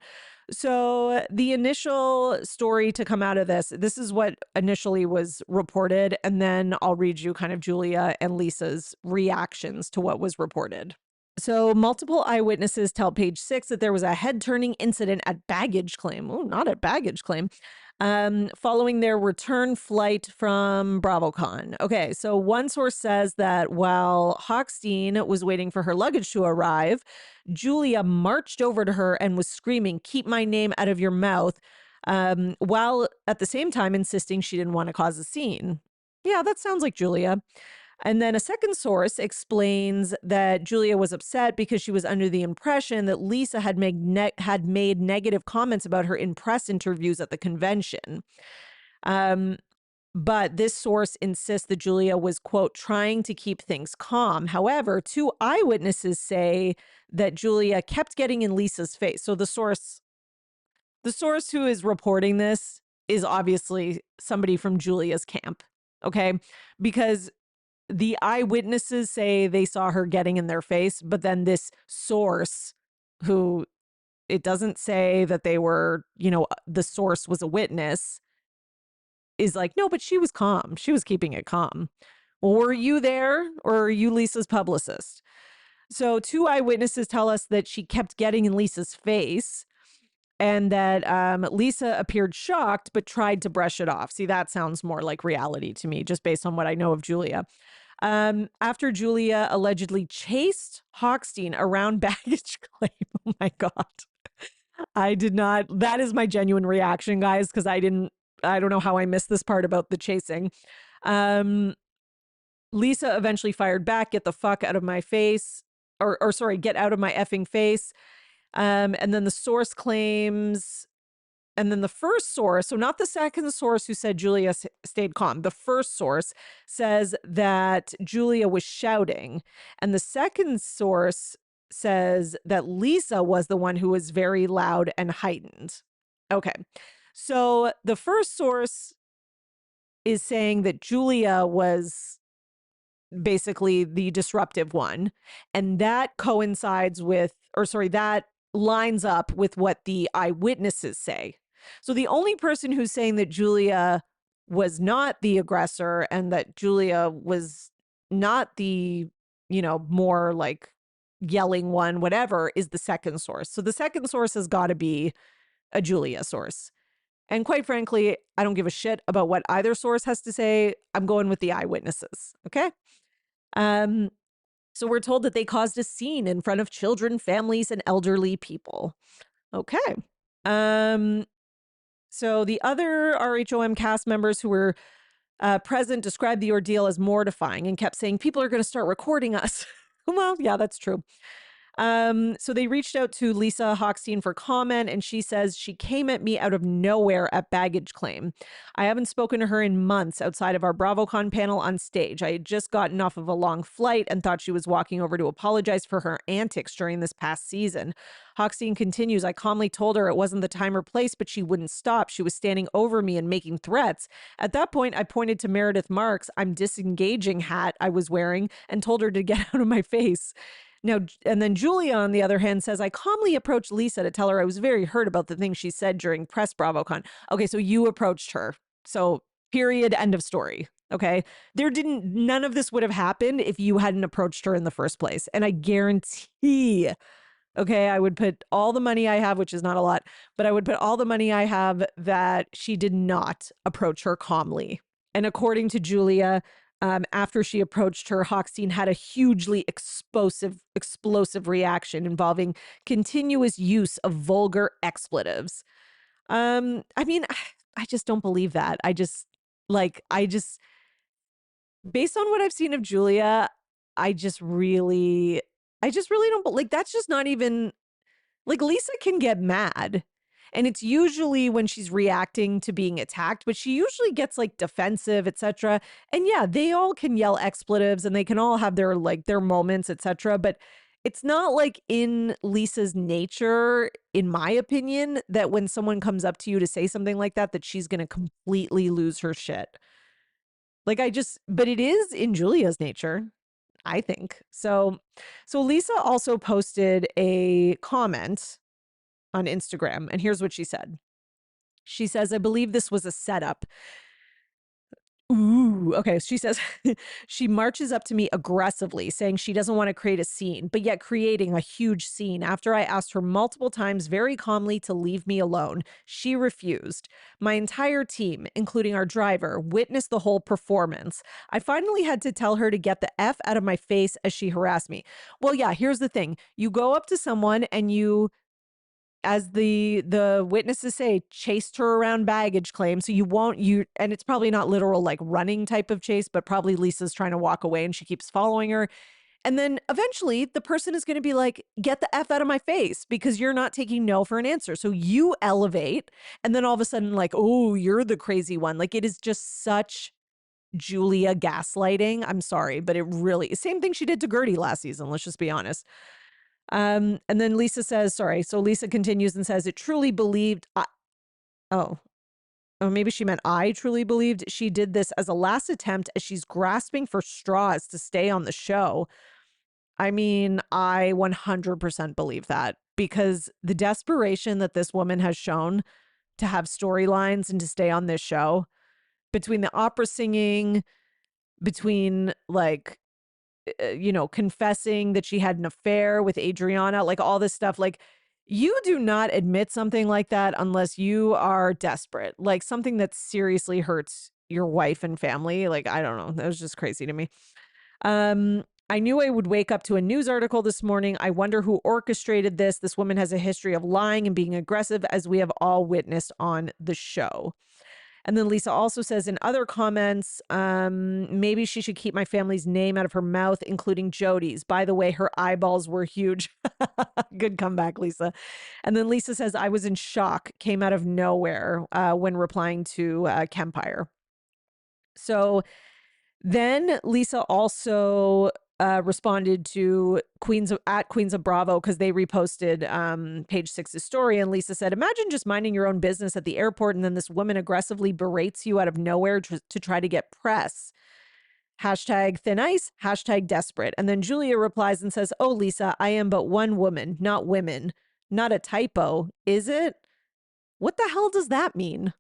A: So the initial story to come out of this is what initially was reported. And then I'll read you kind of Julia and Lisa's reactions to what was reported. So multiple eyewitnesses tell Page 6 that there was a head-turning incident at baggage claim. Oh, not at baggage claim. Following their return flight from BravoCon. Okay, so one source says that while Hochstein was waiting for her luggage to arrive, Julia marched over to her and was screaming, "Keep my name out of your mouth," while at the same time insisting she didn't want to cause a scene. Yeah, that sounds like Julia. And then a second source explains that Julia was upset because she was under the impression that Lisa had made negative comments about her in press interviews at the convention. But this source insists that Julia was, quote, trying to keep things calm. However, two eyewitnesses say that Julia kept getting in Lisa's face. So the source who is reporting this is obviously somebody from Julia's camp. Okay, because the eyewitnesses say they saw her getting in their face, but then this source who it doesn't say that they were, you know, the source was a witness is like, no, but she was calm. She was keeping it calm. Well, were you there or are you Lisa's publicist? So two eyewitnesses tell us that she kept getting in Lisa's face and that Lisa appeared shocked but tried to brush it off. See, that sounds more like reality to me, just based on what I know of Julia. After Julia allegedly chased Hochstein around baggage claim. Oh my God. I did not. That is my genuine reaction, guys, because I don't know how I missed this part about the chasing. Lisa eventually fired back, "Get the fuck out of my face," or sorry, "Get out of my effing face." And then the source claims, and then the first source, so not the second source who said Julia stayed calm. The first source says that Julia was shouting. And the second source says that Lisa was the one who was very loud and heightened. Okay. So the first source is saying that Julia was basically the disruptive one. And that coincides with, or sorry, that lines up with what the eyewitnesses say. So the only person who's saying that Julia was not the aggressor and that Julia was not the, you know, more like yelling one, whatever, is the second source. So the second source has got to be a Julia source. And quite frankly, I don't give a shit about what either source has to say. I'm going with the eyewitnesses. Okay. So we're told that they caused a scene in front of children, families, and elderly people. Okay. So the other RHOM cast members who were present described the ordeal as mortifying and kept saying, people are going to start recording us. Well, yeah, that's true. So they reached out to Lisa Hochstein for comment, and she says she came at me out of nowhere at baggage claim. I haven't spoken to her in months outside of our BravoCon panel on stage. I had just gotten off of a long flight and thought she was walking over to apologize for her antics during this past season. Hochstein continues, I calmly told her it wasn't the time or place, but she wouldn't stop. She was standing over me and making threats. At that point, I pointed to Meredith Marks' I'm disengaging hat I was wearing and told her to get out of my face. Now, and then Julia, on the other hand, says, I calmly approached Lisa to tell her I was very hurt about the things she said during press BravoCon. Okay, so you approached her. So period, end of story. Okay. None of this would have happened if you hadn't approached her in the first place. And I guarantee, okay, I would put all the money I have, which is not a lot, but I would put all the money I have that she did not approach her calmly And according to Julia, after she approached her, Hochstein had a hugely explosive reaction involving continuous use of vulgar expletives. I mean, I just don't believe that. Based on what I've seen of Julia, I just really, don't, like, that's just not even, like, Lisa can get mad. And it's usually when she's reacting to being attacked, but she usually gets like defensive, etc. And yeah, they all can yell expletives and they can all have their moments, etc. But it's not like in Lisa's nature, in my opinion, that when someone comes up to you to say something like that, that she's going to completely lose her shit. But it is in Julia's nature, I think. So Lisa also posted a comment on Instagram, and here's what she said. She says, I believe this was a setup. Ooh, okay. She says, she marches up to me aggressively, saying she doesn't want to create a scene, but yet creating a huge scene. After I asked her multiple times very calmly to leave me alone, she refused. My entire team, including our driver, witnessed the whole performance. I finally had to tell her to get the F out of my face as she harassed me. Well, yeah, here's the thing. You go up to someone and you, as the witnesses say, chased her around baggage claim. So and it's probably not literal like running type of chase, but probably Lisa's trying to walk away and she keeps following her. And then eventually the person is going to be like, get the F out of my face, because you're not taking no for an answer. So you elevate, and then all of a sudden, like, oh, you're the crazy one. Like, it is just such Julia gaslighting. I'm sorry, but it really, same thing she did to Gertie last season. Let's just be honest. And then Lisa says, sorry. So Lisa continues and says, it truly believed. Oh, maybe she meant I truly believed she did this as a last attempt, as she's grasping for straws to stay on the show. I mean, I 100% believe that, because the desperation that this woman has shown to have storylines and to stay on this show, between the opera singing, between like, confessing that she had an affair with Adriana, like all this stuff. Like, you do not admit something like that unless you are desperate, like something that seriously hurts your wife and family. Like, I don't know. That was just crazy to me. I knew I would wake up to a news article this morning. I wonder who orchestrated this. This woman has a history of lying and being aggressive, as we have all witnessed on the show. And then Lisa also says in other comments, maybe she should keep my family's name out of her mouth, including Jody's. By the way, her eyeballs were huge. Good comeback, Lisa. And then Lisa says, I was in shock, came out of nowhere when replying to Kempire. So then Lisa also responded to Queens of Bravo, because they reposted Page 6's story. And Lisa said, imagine just minding your own business at the airport, and then this woman aggressively berates you out of nowhere to try to get press. Hashtag thin ice, hashtag desperate. And then Julia replies and says, oh, Lisa, I am but one woman, not women. Not a typo, is it? What the hell does that mean?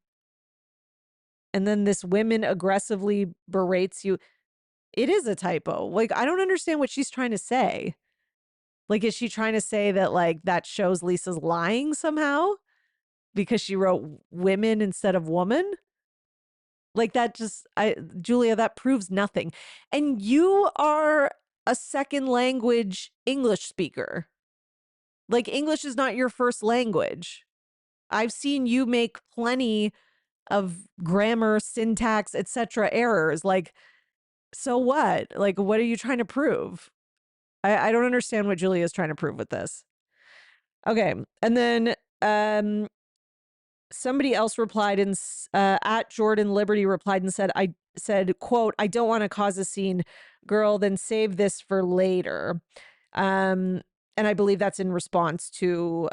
A: And then this women aggressively berates you. It is a typo. Like, I don't understand what she's trying to say. Like, is she trying to say that, like, that shows Lisa's lying somehow because she wrote women instead of woman? Like, that just, Julia, that proves nothing. And you are a second language English speaker. Like, English is not your first language. I've seen you make plenty of grammar, syntax, etc. errors. Like, so what? Like, what are you trying to prove? I don't understand what Julia is trying to prove with this. Okay. And then somebody else replied, and at Jordan Liberty replied and said, I said, quote, I don't want to cause a scene, girl, then save this for later. And I believe that's in response to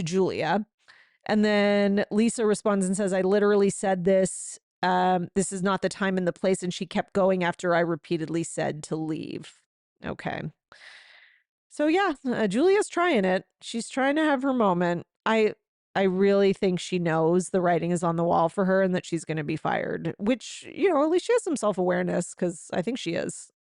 A: Julia. And then Lisa responds and says, I literally said this. This is not the time and the place. And she kept going after I repeatedly said to leave. Okay. So yeah, Julia's trying it. She's trying to have her moment. I really think she knows the writing is on the wall for her and that she's going to be fired, which, at least she has some self-awareness, because I think she is,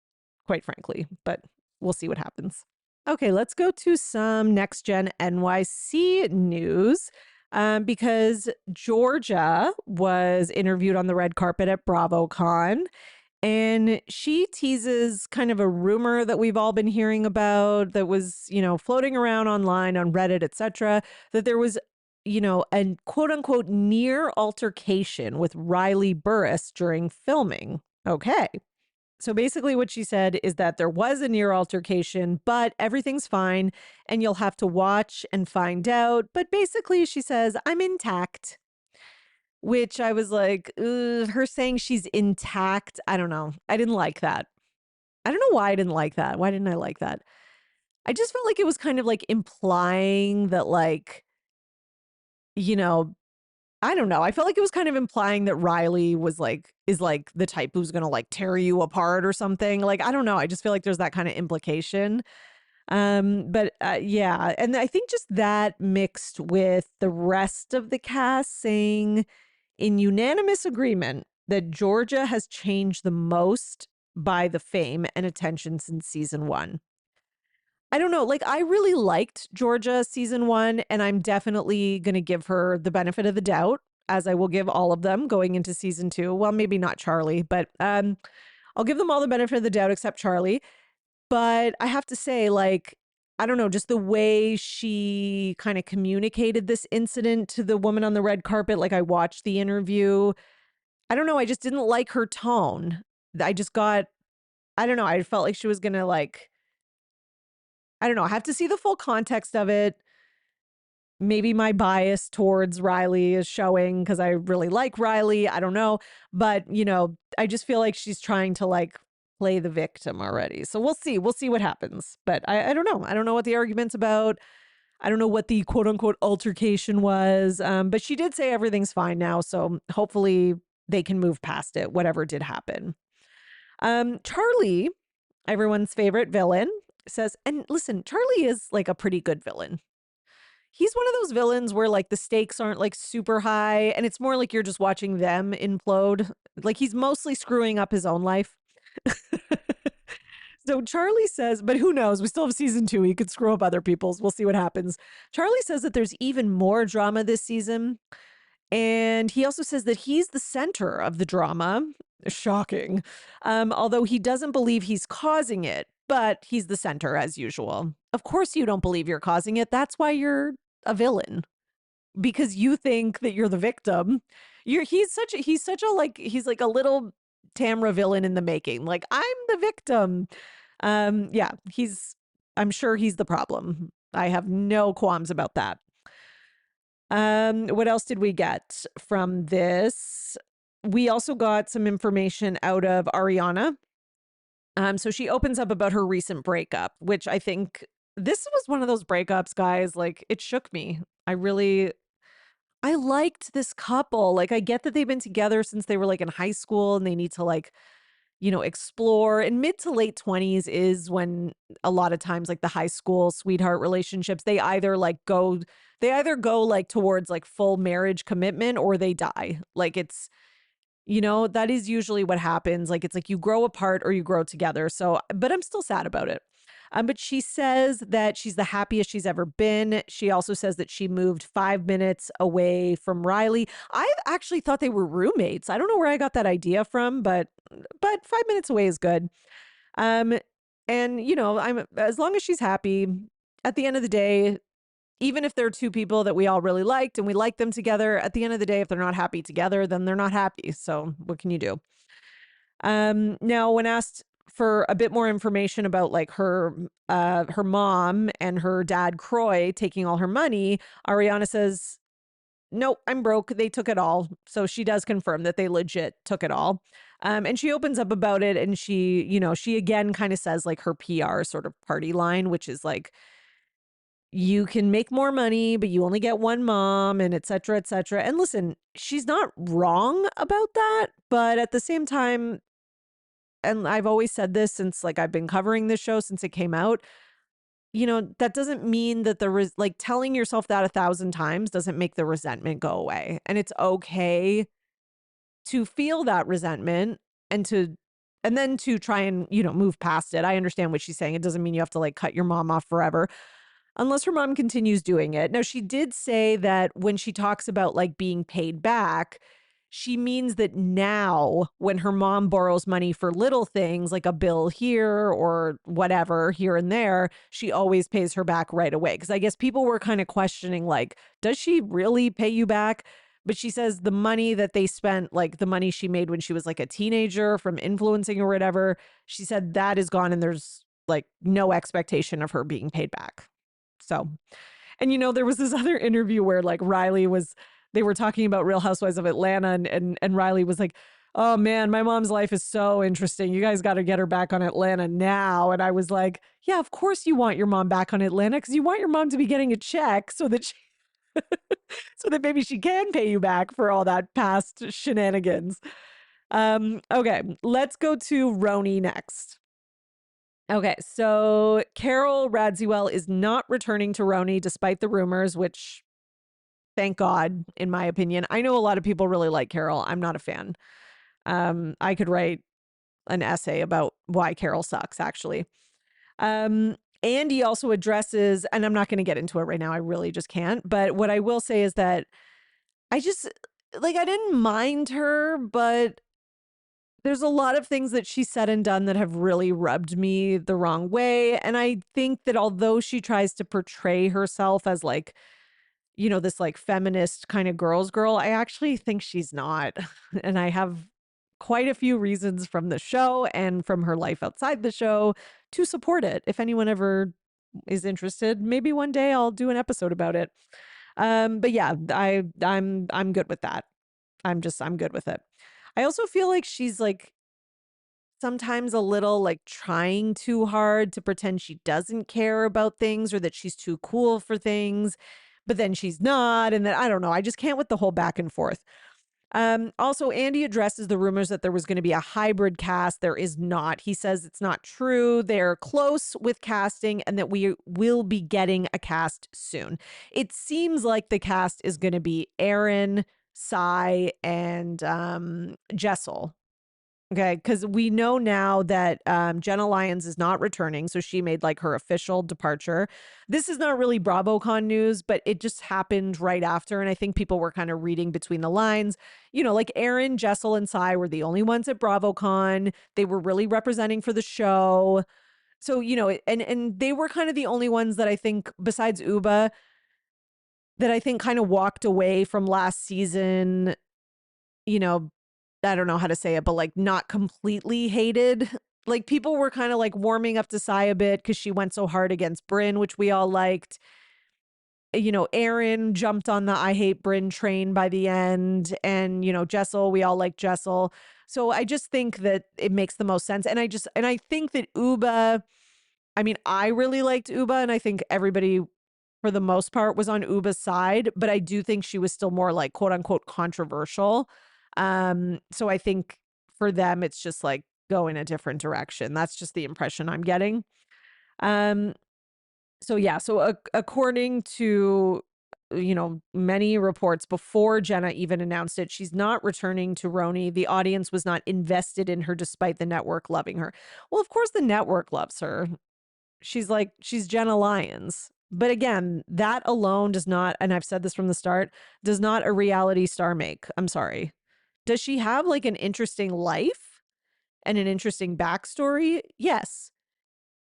A: quite frankly, but we'll see what happens. Okay, let's go to some Next Gen NYC news. because Georgia was interviewed on the red carpet at BravoCon. And she teases kind of a rumor that we've all been hearing about that was, floating around online on Reddit, etc., that there was, a quote unquote near altercation with Riley Burris during filming. Okay. So basically, what she said is that there was a near altercation, but everything's fine and you'll have to watch and find out. But basically, she says, I'm intact, which I was like, her saying she's intact. I don't know. I didn't like that. I don't know why I didn't like that. Why didn't I like that? I just felt like it was kind of like implying that, like, you know, I don't know. I felt like it was kind of implying that Riley is like the type who's going to like tear you apart or something. Like, I don't know. I just feel like there's that kind of implication. But yeah. And I think just that mixed with the rest of the cast saying in unanimous agreement that Georgia has changed the most by the fame and attention since season one. I don't know. Like, I really liked Georgia season one, and I'm definitely going to give her the benefit of the doubt, as I will give all of them going into season two. Well, maybe not Charlie, but I'll give them all the benefit of the doubt except Charlie. But I have to say, like, I don't know, just the way she kind of communicated this incident to the woman on the red carpet. Like, I watched the interview. I don't know. I just didn't like her tone. I just got, I don't know. I felt like she was going to, like, I don't know. I have to see the full context of it. Maybe my bias towards Riley is showing because I really like Riley. I don't know. But, I just feel like she's trying to like play the victim already. So we'll see. We'll see what happens. But I don't know. I don't know what the argument's about. I don't know what the quote unquote altercation was. But she did say everything's fine now. So hopefully they can move past it, whatever did happen. Charlie, everyone's favorite villain, says, and listen, Charlie is like a pretty good villain. He's one of those villains where like the stakes aren't like super high and it's more like you're just watching them implode. Like he's mostly screwing up his own life. So Charlie says, but who knows? We still have season two. He could screw up other people's. We'll see what happens. Charlie says that there's even more drama this season. And he also says that he's the center of the drama. Shocking. Although he doesn't believe he's causing it, but he's the center as usual. Of course you don't believe you're causing it. That's why you're a villain. Because you think that you're the victim. He's like a little Tamra villain in the making. Like, I'm the victim. Yeah, I'm sure he's the problem. I have no qualms about that. What else did we get from this? We also got some information out of Ariana. So she opens up about her recent breakup, which I think this was one of those breakups, guys. Like, it shook me. I liked this couple. Like, I get that they've been together since they were like in high school and they need to like, explore. And mid to late 20s is when a lot of times like the high school sweetheart relationships, they either go like towards like full marriage commitment or they die. Like that is usually what happens. Like, it's like you grow apart or you grow together. So, but I'm still sad about it. But she says that she's the happiest she's ever been. She also says that she moved 5 minutes away from Riley. I actually thought they were roommates. I don't know where I got that idea from, but 5 minutes away is good. And I'm as long as she's happy. At the end of the day, even if there are two people that we all really liked and we like them together, at the end of the day, if they're not happy together, then they're not happy. So what can you do? Now, when asked for a bit more information about like her mom and her dad Croy taking all her money, Ariana says, "Nope, I'm broke. They took it all." So she does confirm that they legit took it all. And she opens up about it, and she again kind of says like her PR sort of party line, which is like, you can make more money, but you only get one mom, and et cetera, et cetera. And listen, she's not wrong about that, but at the same time, and I've always said this since like I've been covering this show since it came out, that doesn't mean that like telling yourself that 1,000 times doesn't make the resentment go away. And it's okay to feel that resentment and then to try and, move past it. I understand what she's saying. It doesn't mean you have to like cut your mom off forever. unless her mom continues doing it. Now, she did say that when she talks about like being paid back, she means that now when her mom borrows money for little things like a bill here or whatever here and there, she always pays her back right away. Because I guess people were kind of questioning, like, does she really pay you back? But she says the money that they spent, like the money she made when she was like a teenager from influencing or whatever, she said that is gone and there's like no expectation of her being paid back. So, and there was this other interview where like they were talking about Real Housewives of Atlanta, and Riley was like, "Oh man, my mom's life is so interesting. You guys got to get her back on Atlanta now." And I was like, "Yeah, of course you want your mom back on Atlanta because you want your mom to be getting a check so that so that maybe she can pay you back for all that past shenanigans." Okay, let's go to RHONY next. Okay, so Carol Radziwill is not returning to RHONY despite the rumors, which thank God, in my opinion. I know a lot of people really like Carol. I'm not a fan. I could write an essay about why Carol sucks, actually. Andy also addresses, and I'm not going to get into it right now. I really just can't. But what I will say is that I just, like, I didn't mind her, but there's a lot of things that she said and done that have really rubbed me the wrong way. And I think that although she tries to portray herself as like, this like feminist kind of girl's girl, I actually think she's not. And I have quite a few reasons from the show and from her life outside the show to support it. If anyone ever is interested, maybe one day I'll do an episode about it. But yeah, I'm good with that. I'm good with it. I also feel like she's like sometimes a little like trying too hard to pretend she doesn't care about things or that she's too cool for things, but then she's not. And then I don't know. I just can't with the whole back and forth. Also, Andy addresses the rumors that there was going to be a hybrid cast. There is not. He says it's not true. They're close with casting and that we will be getting a cast soon. It seems like the cast is going to be Aaron, Sai, and Jessel. Okay, because we know now that Jenna Lyons is not returning, so she made like her official departure. This is not really BravoCon news, but it just happened right after, and I think people were kind of reading between the lines. Like Aaron, Jessel, and Sai were the only ones at BravoCon. They were really representing for the show, so and they were kind of the only ones that I think, besides Uba, that I think kind of walked away from last season. You know, I don't know how to say it, but like not completely hated. Like people were kind of like warming up to Sai a bit because she went so hard against Brynn, which we all liked. Aaron jumped on the I hate Brynn train by the end. And, Jessel, we all like Jessel. So I just think that it makes the most sense. And I think that Uba, I mean, I really liked Uba, and I think everybody for the most part was on Uba's side, but I do think she was still more like quote unquote controversial. So I think for them, it's just like go in a different direction. That's just the impression I'm getting. So yeah, so according to, many reports before Jenna even announced it, she's not returning to RHONY. The audience was not invested in her despite the network loving her. Well, of course the network loves her. She's Jenna Lyons. But again, that alone does not, and I've said this from the start, does not a reality star make. I'm sorry. Does she have like an interesting life and an interesting backstory? Yes.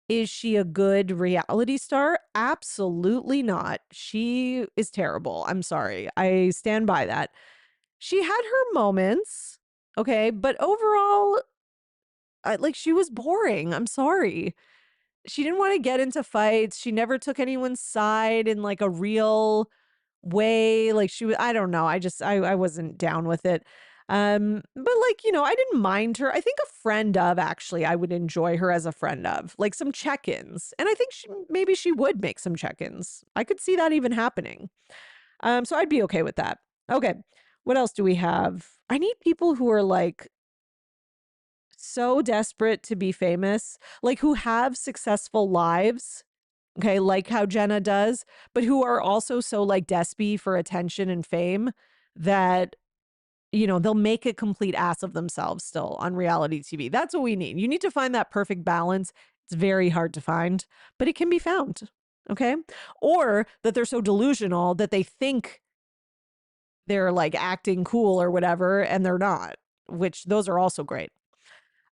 A: Is she a good reality star? Absolutely not. She is terrible. I'm sorry. I stand by that. She had her moments, okay, but overall, she was boring. I'm sorry. She didn't want to get into fights. She never took anyone's side in like a real way. Like she was, I don't know. I wasn't down with it. But like, I didn't mind her. I think a friend of, actually, I would enjoy her as a friend of, like some check-ins. And I think maybe she would make some check-ins. I could see that even happening. So I'd be okay with that. Okay. What else do we have? I need people who are like so desperate to be famous, like who have successful lives. Okay, like how Jenna does, but who are also so like despy for attention and fame that they'll make a complete ass of themselves still on reality TV. That's what we need. You need to find that perfect balance. It's very hard to find, but it can be found. Okay. Or that they're so delusional that they think they're like acting cool or whatever, and they're not, which those are also great.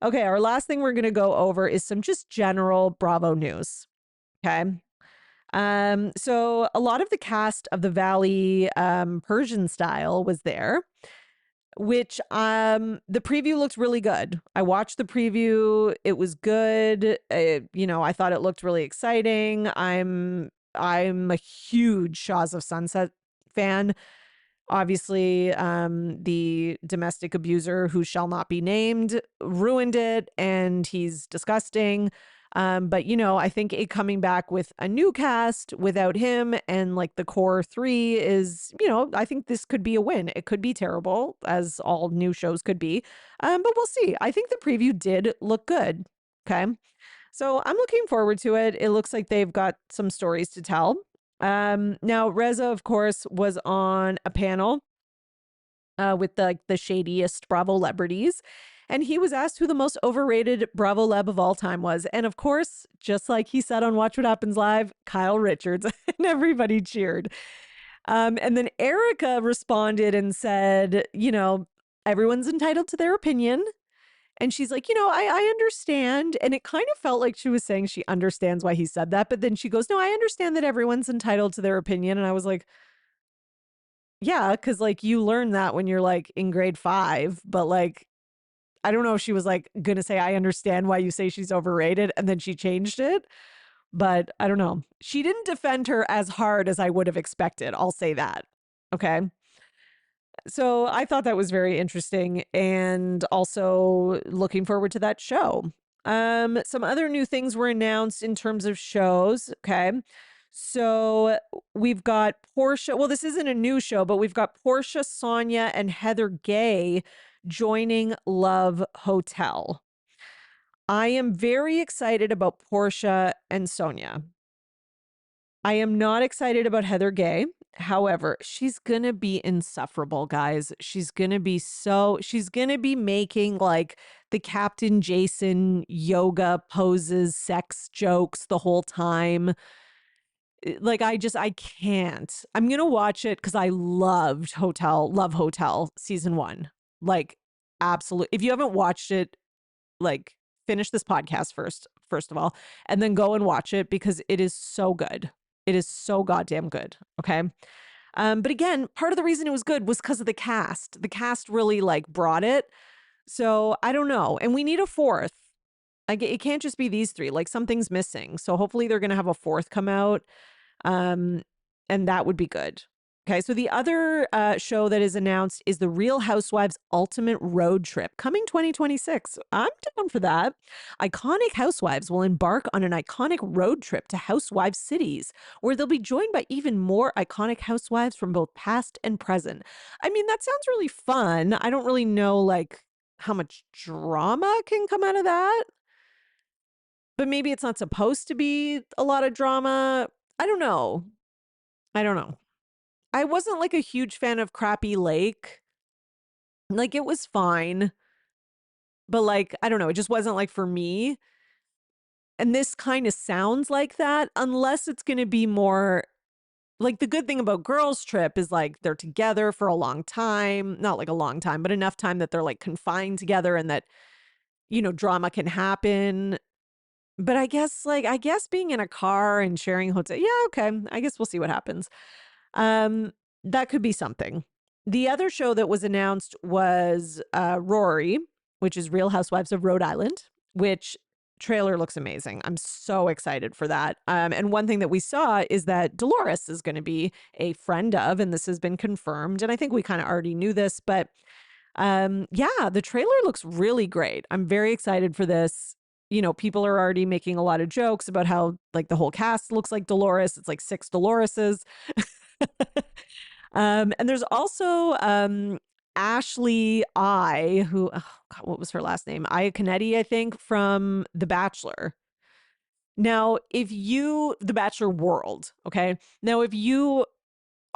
A: Okay. Our last thing we're going to go over is some just general Bravo news. Okay. So a lot of the cast of the Valley Persian style was there, which the preview looked really good. I watched the preview. It was good. I thought it looked really exciting. I'm a huge Shaws of Sunset fan. Obviously, the domestic abuser who shall not be named ruined it, and he's disgusting. But I think it coming back with a new cast without him and like the core three is, I think this could be a win. It could be terrible, as all new shows could be. But we'll see. I think the preview did look good. Okay. So I'm looking forward to it. It looks like they've got some stories to tell. Now Reza, of course, was on a panel with the shadiest Bravo celebrities, and he was asked who the most overrated Bravo Leb of all time was. And of course, just like he said on Watch What Happens Live, Kyle Richards, and everybody cheered. And then Erica responded and said, everyone's entitled to their opinion. And she's like, I understand. And it kind of felt like she was saying she understands why he said that. But then she goes, no, I understand that everyone's entitled to their opinion. And I was like, yeah, because like you learn that when you're like in grade 5. But like, I don't know if she was like going to say, I understand why you say she's overrated. And then she changed it. But I don't know. She didn't defend her as hard as I would have expected. I'll say that. Okay. So I thought that was very interesting, and also looking forward to that show. Some other new things were announced in terms of shows. Okay. So we've got Portia. Well, this isn't a new show, but we've got Portia, Sonia, and Heather Gay joining Love Hotel. I am very excited about Portia and Sonia. I am not excited about Heather Gay. However, she's going to be insufferable, guys. She's going to be making like the Captain Jason yoga poses, sex jokes the whole time. Like, I can't. I'm going to watch it because I loved Love Hotel season 1. Like, absolutely. If you haven't watched it, like, finish this podcast first of all, and then go and watch it because it is so good. It is so goddamn good. Okay. But again, part of the reason it was good was because of the cast. The cast really like brought it. So I don't know. And we need a fourth. Like it can't just be these 3. Like something's missing. So hopefully they're going to have a fourth come out. And that would be good. Okay, so the other show that is announced is The Real Housewives Ultimate Road Trip, coming 2026. I'm down for that. Iconic housewives will embark on an iconic road trip to housewives cities, where they'll be joined by even more iconic housewives from both past and present. I mean, that sounds really fun. I don't really know, like, how much drama can come out of that. But maybe it's not supposed to be a lot of drama. I don't know. I wasn't like a huge fan of Crappy Lake. Like it was fine, but like, I don't know, it just wasn't like for me. And this kind of sounds like that, unless it's going to be more like the good thing about Girls Trip is like they're together for a long time, not like a long time, but enough time that they're like confined together and that, drama can happen. But I guess being in a car and sharing a hotel, yeah, okay. I guess we'll see what happens. That could be something. The other show that was announced was Rory, which is Real Housewives of Rhode Island, which trailer looks amazing. I'm so excited for that. And one thing that we saw is that Dolores is going to be a friend of, and this has been confirmed. And I think we kind of already knew this, but yeah, the trailer looks really great. I'm very excited for this. People are already making a lot of jokes about how like the whole cast looks like Dolores. It's like 6 Doloreses. And there's also Ashley who, oh God, what was her last name? Aya Canetti, I think, from The Bachelor. Now, The Bachelor World, okay? Now, if you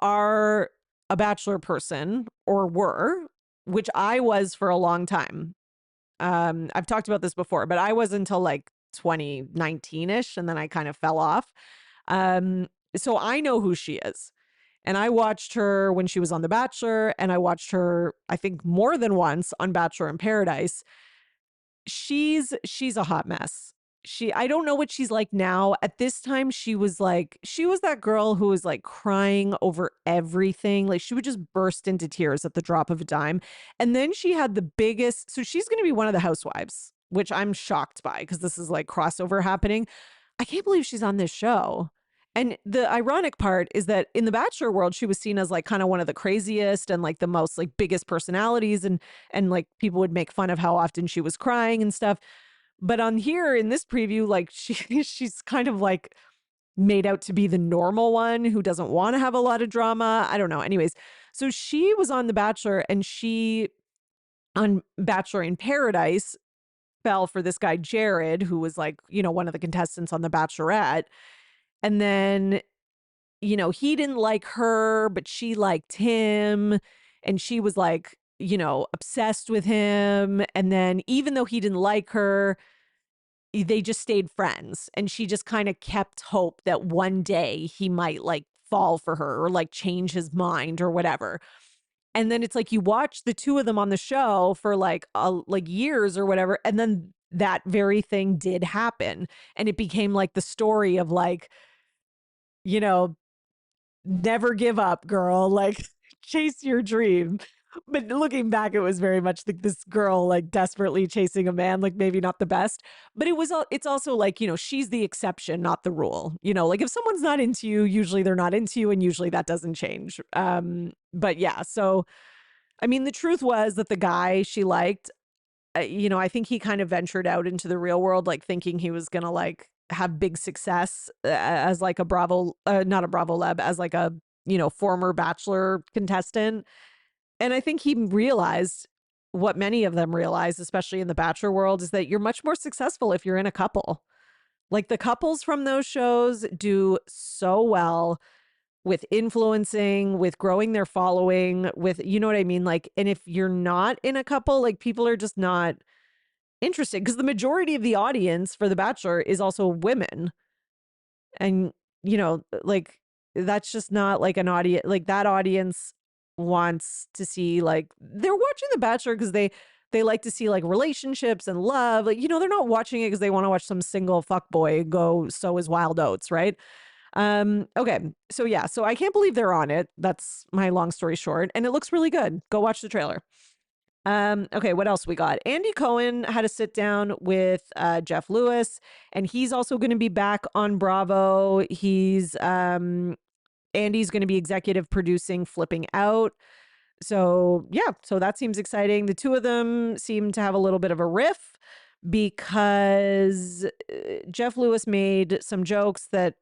A: are a Bachelor person or were, which I was for a long time, I've talked about this before, but I was until like 2019-ish, and then I kind of fell off. So I know who she is. And I watched her when she was on The Bachelor, and I watched her, I think, more than once on Bachelor in Paradise. She's a hot mess. I don't know what she's like now. At this time, she was that girl who was like crying over everything. Like she would just burst into tears at the drop of a dime. And then she had the biggest, so she's going to be one of the housewives, which I'm shocked by because this is like crossover happening. I can't believe she's on this show. And the ironic part is that in the Bachelor world, she was seen as like kind of one of the craziest and like the most like biggest personalities, and like people would make fun of how often she was crying and stuff. But on here in this preview, like she's kind of like made out to be the normal one who doesn't want to have a lot of drama. I don't know. Anyways, so she was on The Bachelor, and she on Bachelor in Paradise fell for this guy Jared, who was like, one of the contestants on The Bachelorette. And then, he didn't like her, but she liked him. And she was like, obsessed with him. And then even though he didn't like her, they just stayed friends. And she just kind of kept hope that one day he might like fall for her or like change his mind or whatever. And then it's like you watch the two of them on the show for like years or whatever. And then that very thing did happen. And it became like the story of like, never give up, girl, like chase your dream. But looking back, it was very much like this girl like desperately chasing a man, like maybe not the best. But it's also like, she's the exception, not the rule. Like if someone's not into you, usually they're not into you, and usually that doesn't change. But yeah, so I mean, the truth was that the guy she liked, I think he kind of ventured out into the real world, like thinking he was gonna like have big success as like a not a Bravo Leb, as like a, former Bachelor contestant. And I think he realized what many of them realize, especially in the Bachelor world, is that you're much more successful if you're in a couple. Like the couples from those shows do so well with influencing, with growing their following, with, you know what I mean? Like, and if you're not in a couple, like people are just not interested because the majority of the audience for The Bachelor is also women. And, like that's just not like an audience, like that audience wants to see, like they're watching The Bachelor because they like to see like relationships and love. Like, they're not watching it because they want to watch some single fuckboy go sow his wild oats, right? Okay. So yeah, so I can't believe they're on it. That's my long story short. And it looks really good. Go watch the trailer. Okay, what else we got? Andy Cohen had a sit down with Jeff Lewis, and he's also going to be back on Bravo. Andy's going to be executive producing Flipping Out. So yeah, so that seems exciting. The two of them seem to have a little bit of a riff because Jeff Lewis made some jokes that,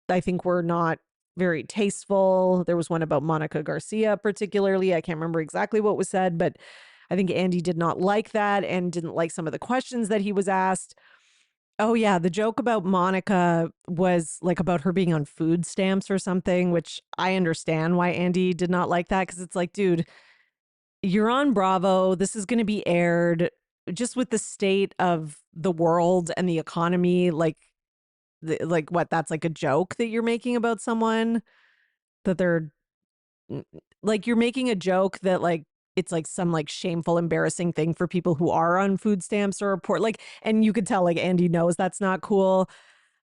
A: I think were not very tasteful. There was one about Monica Garcia particularly. I can't remember exactly what was said, but I think Andy did not like that and didn't like some of the questions that he was asked. Oh yeah, the joke about Monica was like about her being on food stamps or something, which I understand why Andy did not like that, because it's like, dude, you're on Bravo. This is going to be aired. Just with the state of the world and the economy, like what, that's like a joke that you're making about someone, that they're like, you're making a joke that like it's like some like shameful, embarrassing thing for people who are on food stamps or report, like, and you could tell like Andy knows that's not cool.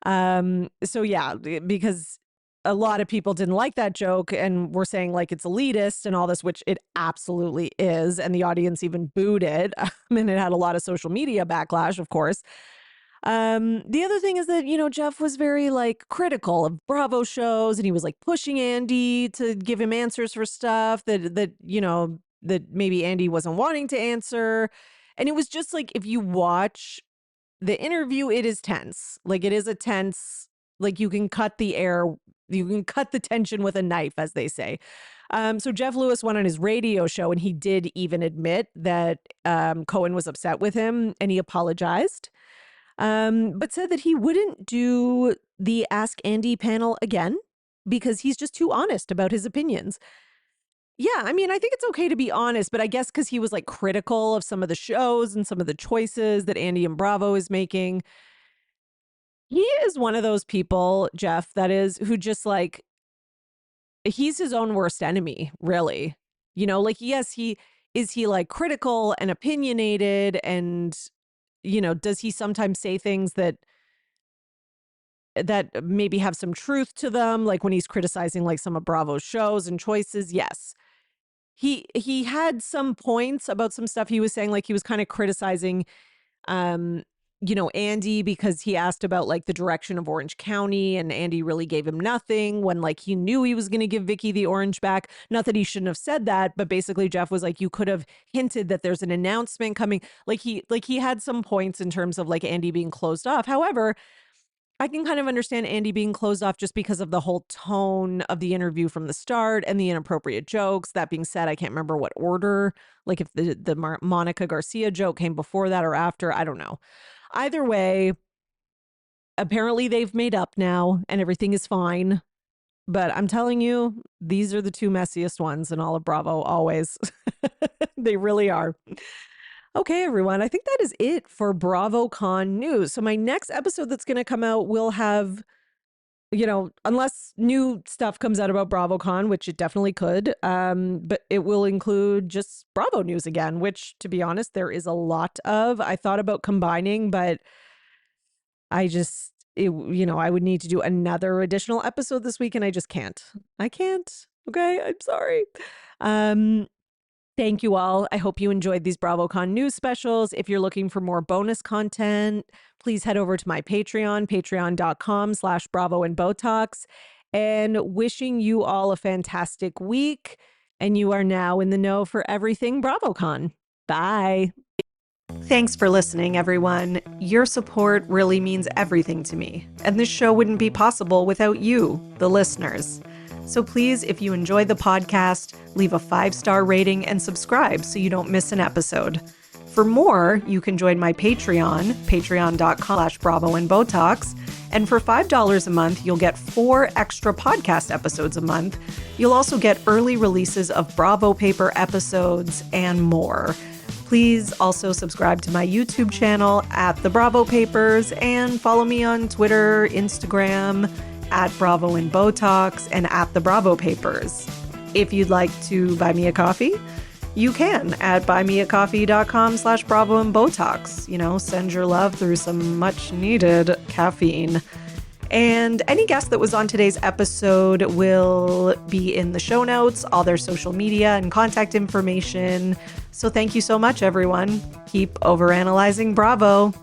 A: So yeah, because a lot of people didn't like that joke and were saying like it's elitist and all this, which it absolutely is. And the audience even booed it. And it had a lot of social media backlash, of course. The other thing is that, Jeff was very like critical of Bravo shows, and he was like pushing Andy to give him answers for stuff that maybe Andy wasn't wanting to answer. And it was just like, if you watch the interview, it is tense. Like it is a tense, like you can cut the tension with a knife, as they say. So Jeff Lewis went on his radio show, and he did even admit that Cohen was upset with him, and he apologized. But said that he wouldn't do the Ask Andy panel again because he's just too honest about his opinions. Yeah, I mean, I think it's okay to be honest, but I guess because he was like critical of some of the shows and some of the choices that Andy and Bravo is making, He is one of those people, Jeff, that is who just like, he's his own worst enemy, really. You know, like, yes, he like critical and opinionated and, you know, does he sometimes say things that maybe have some truth to them, like when he's criticizing like some of Bravo's shows and choices? Yes. He had some points about some stuff he was saying, like he was kind of criticizing um Andy, because he asked about like the direction of Orange County, and Andy really gave him nothing when like he knew he was going to give Vicky the orange back. Not that he shouldn't have said that, but basically Jeff was like, you could have hinted that there's an announcement coming. Like he had some points in terms of like Andy being closed off. However, I can kind of understand Andy being closed off just because of the whole tone of the interview from the start and the inappropriate jokes. That being said, I can't remember what order, like if the Monica Garcia joke came before that or after, I don't know. Either way, apparently they've made up now and everything is fine. But I'm telling you, these are the two messiest ones in all of Bravo, always. They really are. Okay, everyone, I think that is it for BravoCon news. So my next episode that's going to come out will have, unless new stuff comes out about BravoCon, which it definitely could, but it will include just Bravo news again, which, to be honest, there is a lot of. I thought about combining, but I would need to do another additional episode this week, and I just can't. I can't. Okay, I'm sorry. Thank you all. I hope you enjoyed these BravoCon news specials. If you're looking for more bonus content, please head over to my Patreon, patreon.com/Bravo and Botox, and wishing you all a fantastic week. And you are now in the know for everything BravoCon. Bye. Thanks for listening, everyone. Your support really means everything to me, and this show wouldn't be possible without you, the listeners. So please, if you enjoy the podcast, leave a 5-star rating and subscribe so you don't miss an episode. For more, you can join my Patreon, patreon.com/Bravo and Botox. And for $5 a month, you'll get 4 extra podcast episodes a month. You'll also get early releases of Bravo Paper episodes and more. Please also subscribe to my YouTube channel @The Bravo Papers and follow me on Twitter, Instagram, @Bravo and Botox and @The Bravo Papers. If you'd like to buy me a coffee, you can at buymeacoffee.com/Bravo and Botox. Send your love through some much needed caffeine. And any guest that was on today's episode will be in the show notes, all their social media and contact information. So thank you so much, everyone. Keep overanalyzing Bravo.